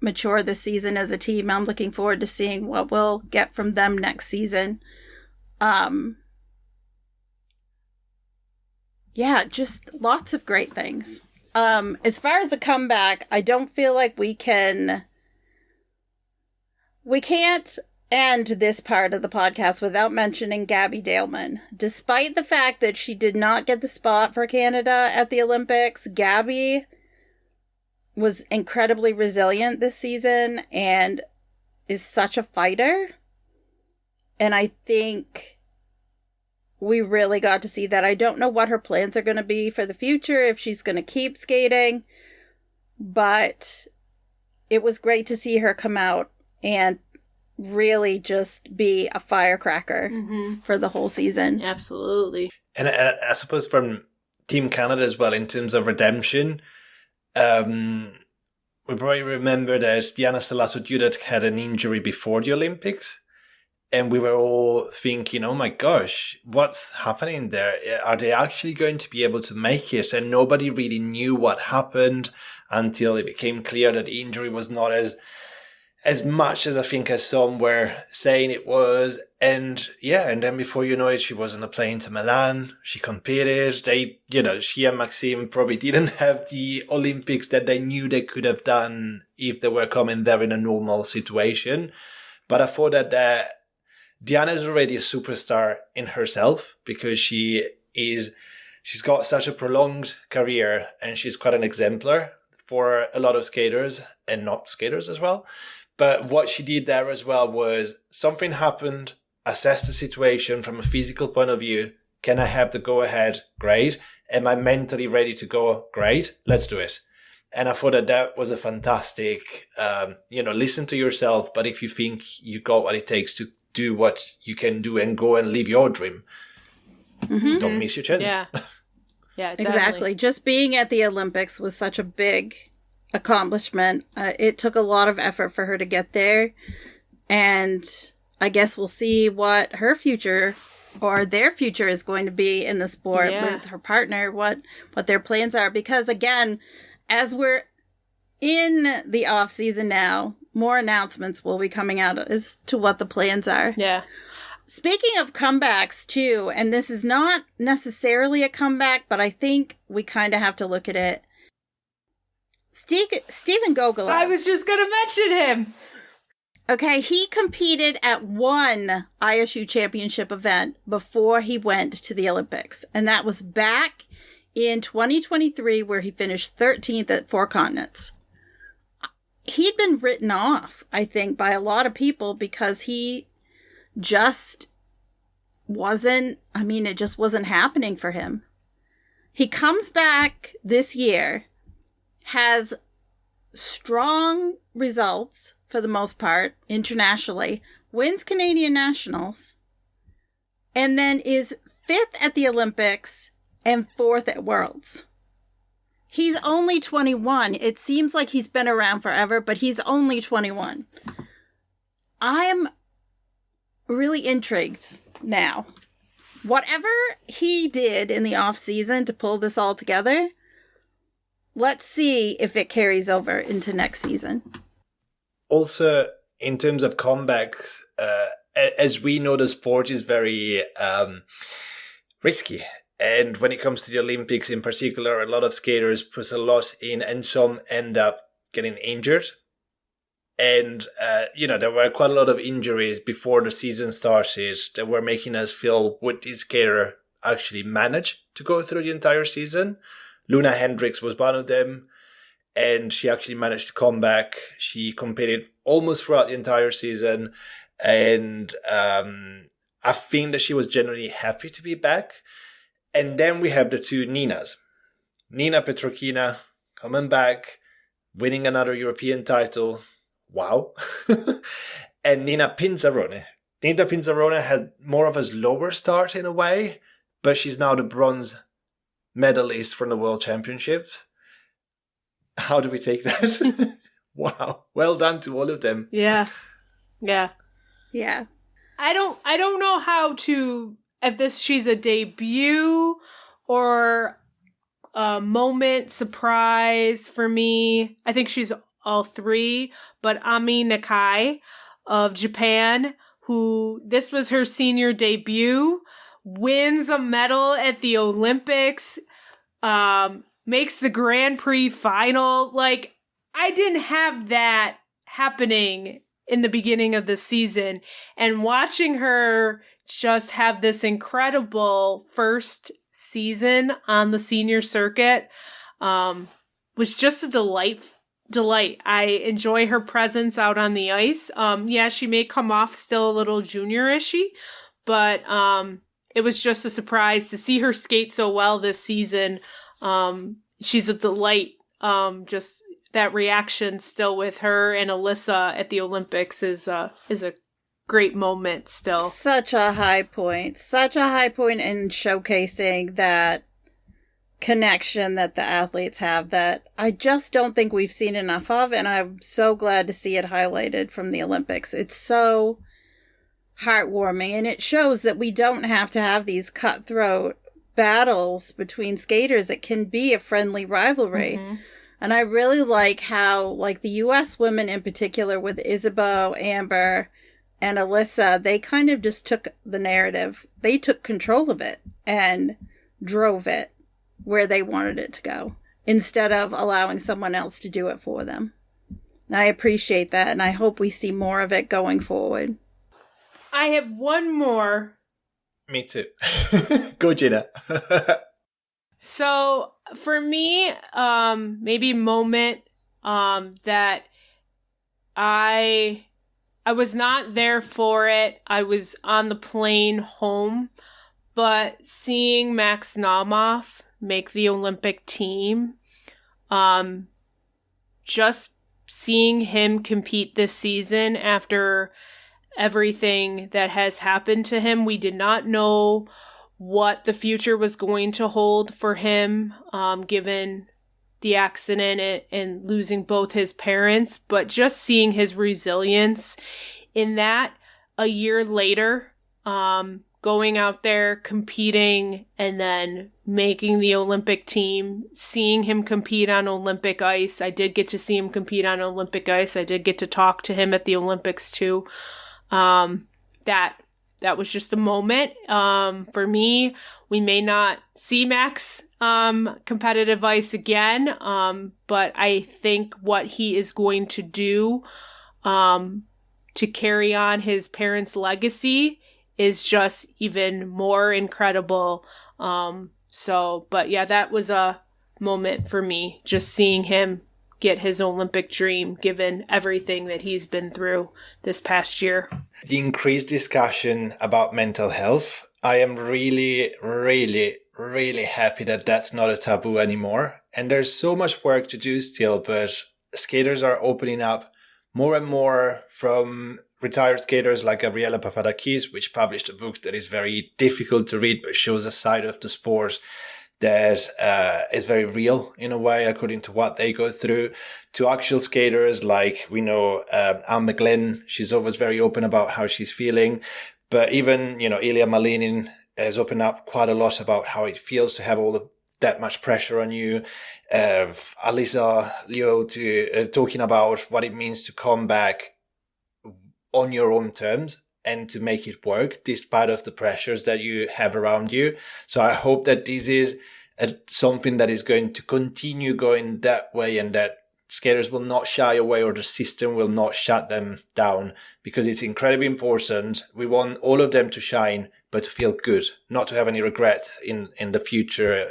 mature this season as a team. I'm looking forward to seeing what we'll get from them next season. Just lots of great things. As far as a comeback, I don't feel like we can't end this part of the podcast without mentioning Gabby Daleman. Despite the fact that she did not get the spot for Canada at the Olympics, Gabby was incredibly resilient this season and is such a fighter. And I think we really got to see that. I don't know what her plans are going to be for the future, if she's going to keep skating, but it was great to see her come out and really just be a firecracker for the whole season. Absolutely. And I suppose from Team Canada as well, in terms of redemption, we probably remember that Diana Stellato-Dudet had an injury before the Olympics. And we were all thinking, oh my gosh, what's happening there? Are they actually going to be able to make it? And nobody really knew what happened until it became clear that the injury was not as much as I think as some were saying it was. And yeah, and then before you know it, she was on a plane to Milan. She competed. She and Maxime probably didn't have the Olympics that they knew they could have done if they were coming there in a normal situation. But I thought that Diana is already a superstar in herself because she's got such a prolonged career and she's quite an exemplar for a lot of skaters and not skaters as well. But what she did there as well was something happened, assess the situation from a physical point of view. Can I have the go ahead? Great. Am I mentally ready to go? Great. Let's do it. And I thought that was a fantastic, listen to yourself. But if you think you got what it takes to do what you can do and go and live your dream, don't miss your chance. Yeah. Yeah, definitely. Exactly. Just being at the Olympics was such a big accomplishment. It took a lot of effort for her to get there. And I guess we'll see what her future or their future is going to be in the sport with her partner, what their plans are. Because again, as we're in the off season now, more announcements will be coming out as to what the plans are. Yeah. Speaking of comebacks, too, and this is not necessarily a comeback, but I think we kind of have to look at it. Stephen Gogolin. I was just going to mention him. Okay, he competed at one ISU championship event before he went to the Olympics, and that was back in 2023, where he finished 13th at Four Continents. He'd been written off, I think, by a lot of people because he just wasn't, it just wasn't happening for him. He comes back this year, has strong results for the most part internationally, wins Canadian Nationals, and then is 5th at the Olympics and 4th at Worlds. He's only 21. It seems like he's been around forever, but he's only 21. I'm really intrigued now. Whatever he did in the off season to pull this all together, let's see if it carries over into next season. Also, in terms of comebacks, as we know, the sport is very risky. And when it comes to the Olympics in particular, a lot of skaters put a lot in and some end up getting injured. And, there were quite a lot of injuries before the season started that were making us feel, would this skater actually manage to go through the entire season? Luna Hendricks was one of them, and she actually managed to come back. She competed almost throughout the entire season, and I think that she was genuinely happy to be back. And then we have the two Ninas. Nina Petrokina coming back, winning another European title. Wow. And Nina Pinzarone. Nina Pinzarone had more of a slower start in a way, but she's now the bronze medalist from the World Championships. How do we take that? Wow. Well done to all of them. Yeah. Yeah. Yeah. I don't know how to, if she's a debut or a moment surprise for me. I think she's all three, but Ami Nakai of Japan, who this was her senior debut, wins a medal at the Olympics, makes the Grand Prix final. Like, I didn't have that happening in the beginning of the season, and watching her just have this incredible first season on the senior circuit was just a delight delight. I enjoy her presence out on the ice. Yeah, she may come off still a little junior-ishy, but it was just a surprise to see her skate so well this season. She's a delight. Just that reaction still with her and Alyssa at the Olympics is a great moment still. Such a high point in showcasing that connection that the athletes have that I just don't think we've seen enough of, and I'm so glad to see it highlighted from the Olympics. It's so heartwarming, and it shows that we don't have to have these cutthroat battles between skaters. It can be a friendly rivalry. Mm-hmm. And I really like how, like, the U.S. women in particular with Isabeau, Amber, and Alyssa, they kind of just took the narrative. They took control of it and drove it where they wanted it to go instead of allowing someone else to do it for them. And I appreciate that, and I hope we see more of it going forward. I have one more. Me too. Go, Gina. So for me, maybe moment that I was not there for it. I was on the plane home, but seeing Max Naumoff make the Olympic team, just seeing him compete this season after everything that has happened to him. We did not know what the future was going to hold for him, given the accident and losing both his parents, but just seeing his resilience in that a year later, going out there, competing, and then making the Olympic team, seeing him compete on Olympic ice. I did get to see him compete on Olympic ice. I did get to talk to him at the Olympics too. That was just a moment. For me, we may not see Max competitive ice again, but I think what he is going to do to carry on his parents' legacy is just even more incredible. But yeah, that was a moment for me, just seeing him get his Olympic dream, given everything that he's been through this past year. The increased discussion about mental health, I am really, really, really happy that that's not a taboo anymore. And there's so much work to do still, but skaters are opening up more and more, from retired skaters like Gabriela Papadakis, which published a book that is very difficult to read but shows a side of the sport that is very real in a way, according to what they go through, to actual skaters like, we know, Anne McGlynn. She's always very open about how she's feeling. But even, Ilya Malinin has opened up quite a lot about how it feels to have that much pressure on you. Alisa Leo talking about what it means to come back on your own terms and to make it work despite of the pressures that you have around you. So I hope that this is something that is going to continue going that way, and that skaters will not shy away, or the system will not shut them down, because it's incredibly important. We want all of them to shine, but to feel good, not to have any regret in the future,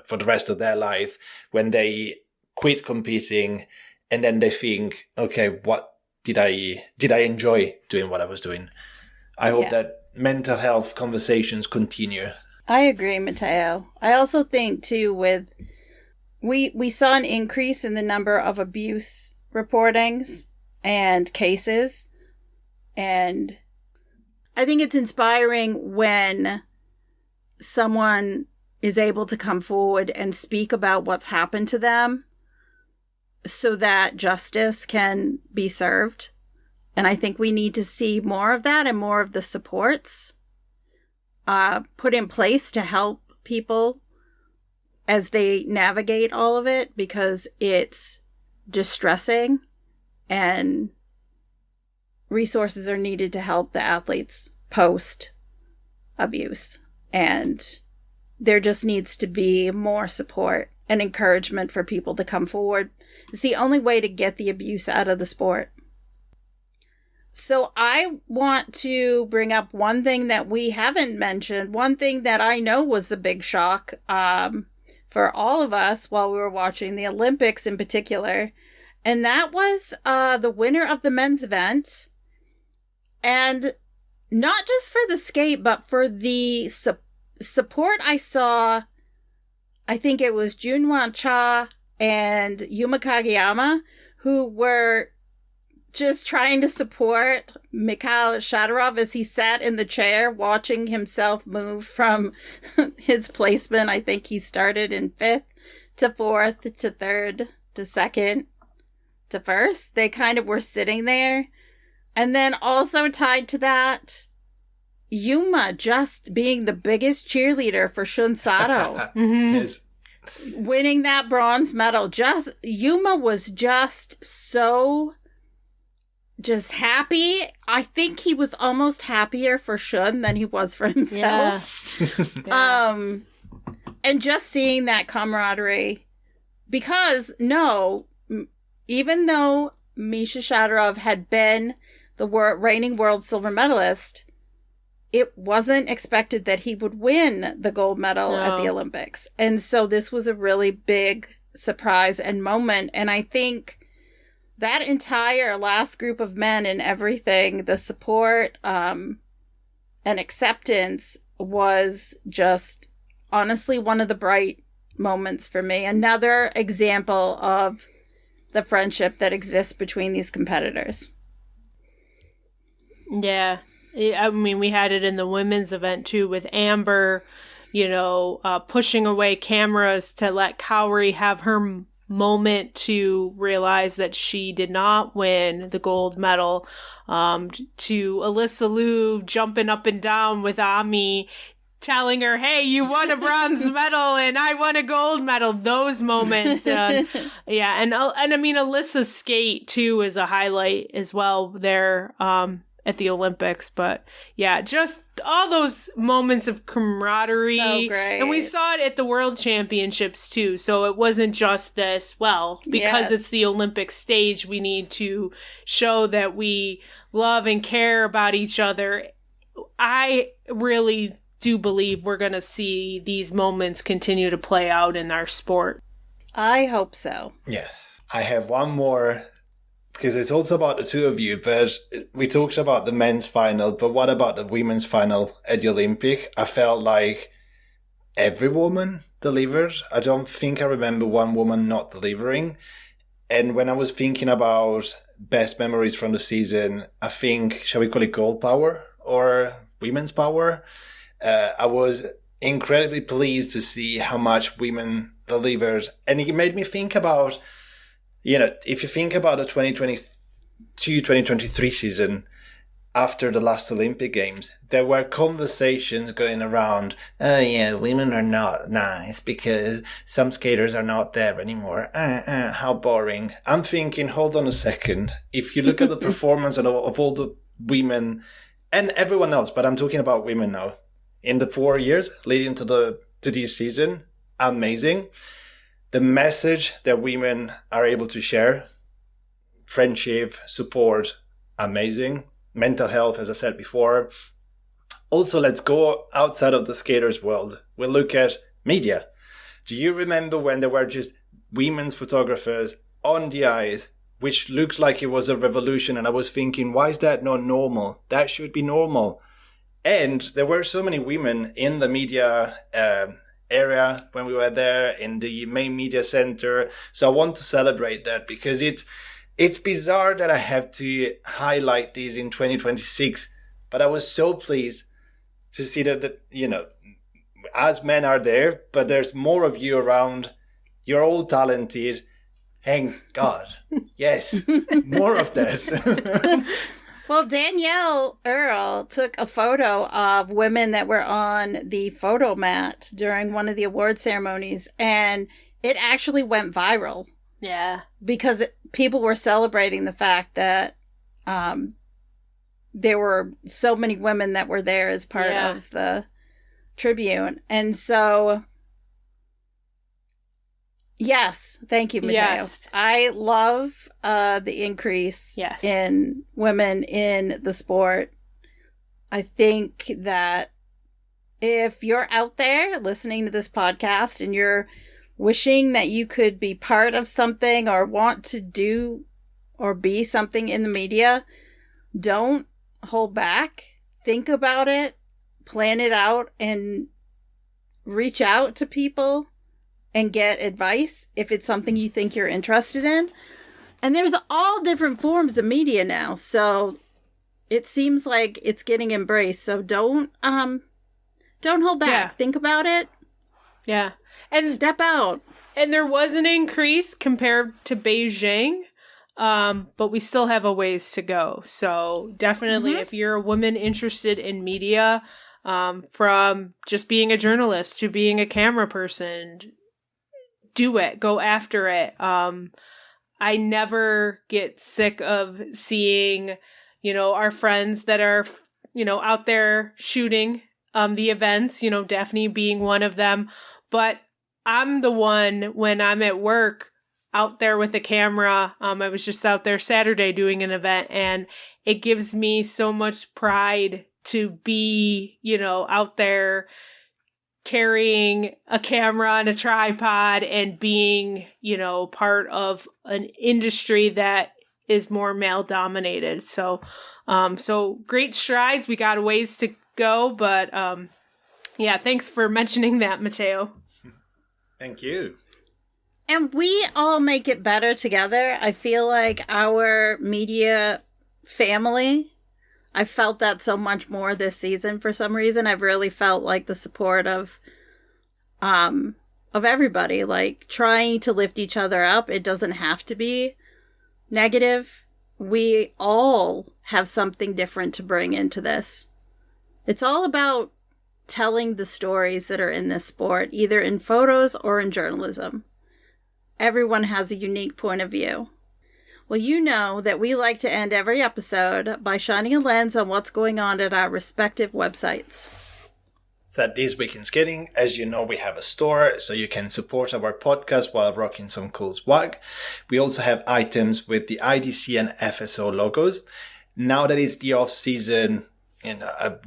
for the rest of their life, when they quit competing and then they think, okay, what did I enjoy doing what I was doing? I hope that mental health conversations continue. I agree, Matteo. I also think too, we saw an increase in the number of abuse reportings and cases, and I think it's inspiring when someone is able to come forward and speak about what's happened to them so that justice can be served. And I think we need to see more of that and more of the supports put in place to help people as they navigate all of it, because it's distressing and resources are needed to help the athletes post abuse. And there just needs to be more support and encouragement for people to come forward. It's the only way to get the abuse out of the sport. So I want to bring up one thing that we haven't mentioned, one thing that I know was a big shock for all of us while we were watching the Olympics in particular, And that was the winner of the men's event. And not just for the skate, but for the support I saw. I think it was Junwan Cha and Yuma Kageyama who were just trying to support Mikhail Shadorov as he sat in the chair watching himself move from his placement. I think he started in 5th to 4th to 3rd to 2nd to 1st. They kind of were sitting there. And then also tied to that, Yuma just being the biggest cheerleader for Shun Sato. Yes. Winning that bronze medal. Yuma was just so happy. I think he was almost happier for Shun than he was for himself. Yeah. And just seeing that camaraderie. Because, even though Misha Shadorov had been the reigning world silver medalist, it wasn't expected that he would win the gold medal at the Olympics. And so this was a really big surprise and moment. And I think that entire last group of men and everything, the support and acceptance was just honestly one of the bright moments for me. Another example of the friendship that exists between these competitors. Yeah. I mean, we had it in the women's event too with Amber, pushing away cameras to let Cowrie have her moment to realize that she did not win the gold medal, to Alyssa Liu jumping up and down with Ami, telling her, hey, you won a bronze medal and I won a gold medal. Those moments. And I mean, Alyssa's skate too is a highlight as well there, at the Olympics. But yeah, just all those moments of camaraderie. So great. And we saw it at the World Championships too. So it wasn't just this, because it's the Olympic stage, we need to show that we love and care about each other. I really do believe we're going to see these moments continue to play out in our sport. I hope so. Yes. I have one more, because it's also about the two of you, but we talked about the men's final, but what about the women's final at the Olympic? I felt like every woman delivered. I don't think I remember one woman not delivering. And when I was thinking about best memories from the season, I think, shall we call it girl power or women's power? I was incredibly pleased to see how much women delivered. And it made me think about, if you think about the 2022-2023 season, after the last Olympic Games, there were conversations going around, oh yeah, women are not nice because some skaters are not there anymore. How boring. I'm thinking, hold on a second. If you look at the performance of all the women and everyone else, but I'm talking about women now, in the 4 years leading to this season, amazing. The message that women are able to share, friendship, support, amazing. Mental health, as I said before. Also, let's go outside of the skaters' world. We'll look at media. Do you remember when there were just women's photographers on the ice, which looked like it was a revolution? And I was thinking, why is that not normal? That should be normal. And there were so many women in the media area when we were there, in the main media center. So I want to celebrate that, because it's bizarre that I have to highlight these in 2026, but I was so pleased to see that as men are there, but there's more of you around. You're all talented. Thank God. Yes, more of that. Well, Danielle Earl took a photo of women that were on the photo mat during one of the award ceremonies, and it actually went viral. Yeah. Because people were celebrating the fact that there were so many women that were there as part of the tribute. And so, yes, thank you, Matteo. Yes. I love the increase in women in the sport. I think that if you're out there listening to this podcast and you're wishing that you could be part of something or want to do or be something in the media, don't hold back. Think about it, plan it out, and reach out to people and get advice if it's something you think you're interested in. And there's all different forms of media now, so it seems like it's getting embraced. So don't hold back. Yeah. Think about it. Yeah. And step out. And there was an increase compared to Beijing, but we still have a ways to go. So definitely, if you're a woman interested in media, from just being a journalist to being a camera person, do it. Go after it. I never get sick of seeing, our friends that are, out there shooting the events, Daphne being one of them. But I'm the one, when I'm at work, out there with a camera. I was just out there Saturday doing an event, and it gives me so much pride to be, out there carrying a camera and a tripod and being, part of an industry that is more male dominated. So great strides. We got a ways to go, but yeah, thanks for mentioning that, Matteo. Thank you. And we all make it better together. I feel like our media family, I felt that so much more this season for some reason. I've really felt like the support of everybody, like trying to lift each other up. It doesn't have to be negative. We all have something different to bring into this. It's all about telling the stories that are in this sport, either in photos or in journalism. Everyone has a unique point of view. Well, you know that we like to end every episode by shining a lens on what's going on at our respective websites. So at This Week in Skating, as you know, we have a store, so you can support our podcast while rocking some cool swag. We also have items with the IDC and FSO logos. Now that it's the off season,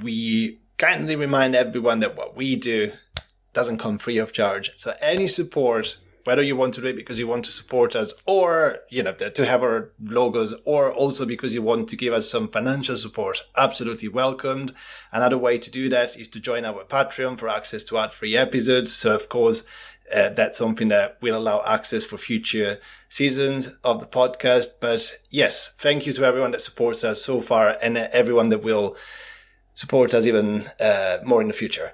we kindly remind everyone that what we do doesn't come free of charge. So any support, whether you want to do it because you want to support us or, to have our logos, or also because you want to give us some financial support, absolutely welcomed. Another way to do that is to join our Patreon for access to ad-free episodes. So, of course, that's something that will allow access for future seasons of the podcast. But yes, thank you to everyone that supports us so far and everyone that will support us even more in the future.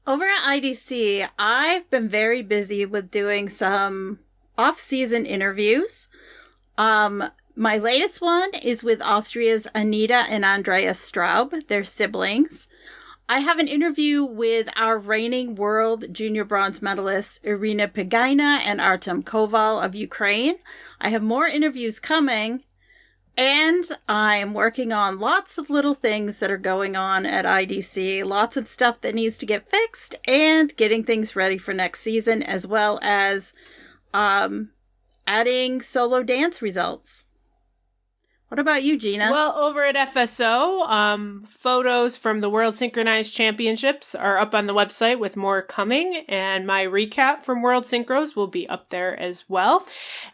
Over at IDC, I've been very busy with doing some off-season interviews. My latest one is with Austria's Anita and Andreas Straub, their siblings. I have an interview with our reigning world junior bronze medalists, Irina Pegina and Artem Koval of Ukraine. I have more interviews coming. And I'm working on lots of little things that are going on at IDC, lots of stuff that needs to get fixed, and getting things ready for next season, as well as adding solo dance results. What about you, Gina? Well, over at FSO, photos from the World Synchronized Championships are up on the website with more coming, and my recap from World Synchros will be up there as well.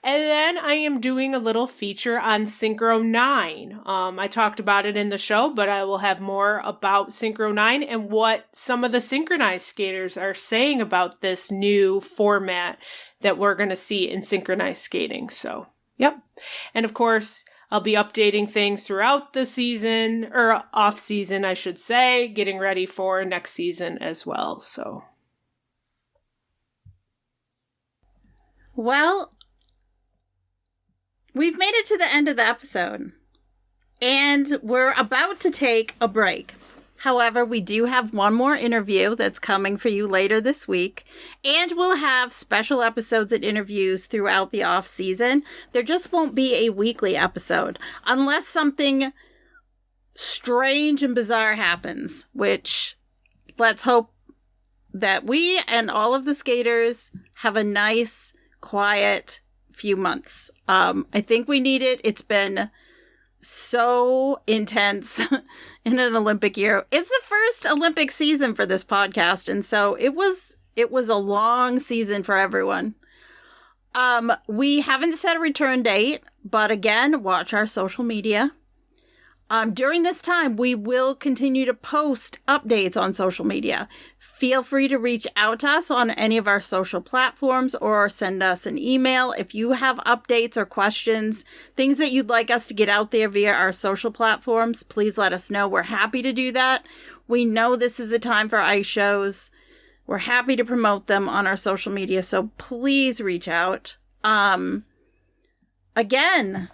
And then I am doing a little feature on Synchro 9. I talked about it in the show, but I will have more about Synchro 9 and what some of the synchronized skaters are saying about this new format that we're going to see in synchronized skating. So, yep. And of course, I'll be updating things throughout the season, or off season, I should say, getting ready for next season as well. So, well, we've made it to the end of the episode, and we're about to take a break. However, we do have one more interview that's coming for you later this week, and we'll have special episodes and interviews throughout the off season. There just won't be a weekly episode unless something strange and bizarre happens, which let's hope that we and all of the skaters have a nice, quiet few months. I think we need it. It's been so intense in an Olympic year. It's the first Olympic season for this podcast, and so it was It was a long season for everyone. We haven't set a return date, but again, watch our social media. During this time, we will continue to post updates on social media. Feel free to reach out to us on any of our social platforms or send us an email. If you have updates or questions, things that you'd like us to get out there via our social platforms, please let us know. We're happy to do that. We know this is a time for ice shows. We're happy to promote them on our social media, so please reach out. Again,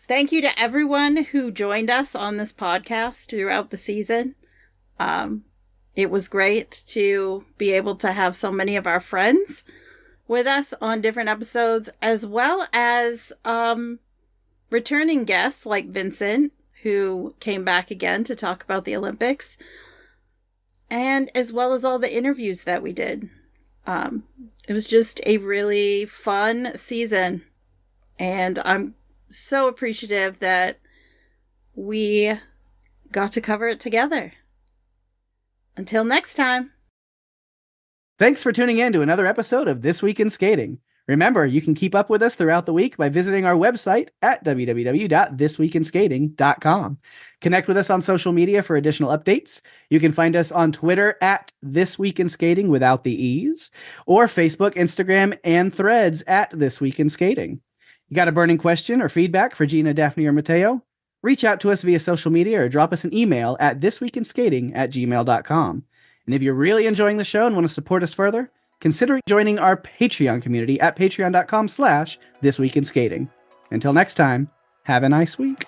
thank you to everyone who joined us on this podcast throughout the season. It was great to be able to have so many of our friends with us on different episodes, as well as returning guests like Vincent, who came back again to talk about the Olympics, and as well as all the interviews that we did. It was just a really fun season, and I'm so appreciative that we got to cover it together. Until next time. Thanks for tuning in to another episode of This Week in Skating. Remember, you can keep up with us throughout the week by visiting our website at www.thisweekinskating.com. Connect with us on social media for additional updates. You can find us on Twitter at This Week in Skating without the E's, or Facebook, Instagram, and Threads at This Week in Skating. You got a burning question or feedback for Gina, Daphne, or Matteo? Reach out to us via social media or drop us an email at thisweekinskating@gmail.com. And if you're really enjoying the show and want to support us further, consider joining our Patreon community at patreon.com/thisweekinskating. Until next time, have a nice week.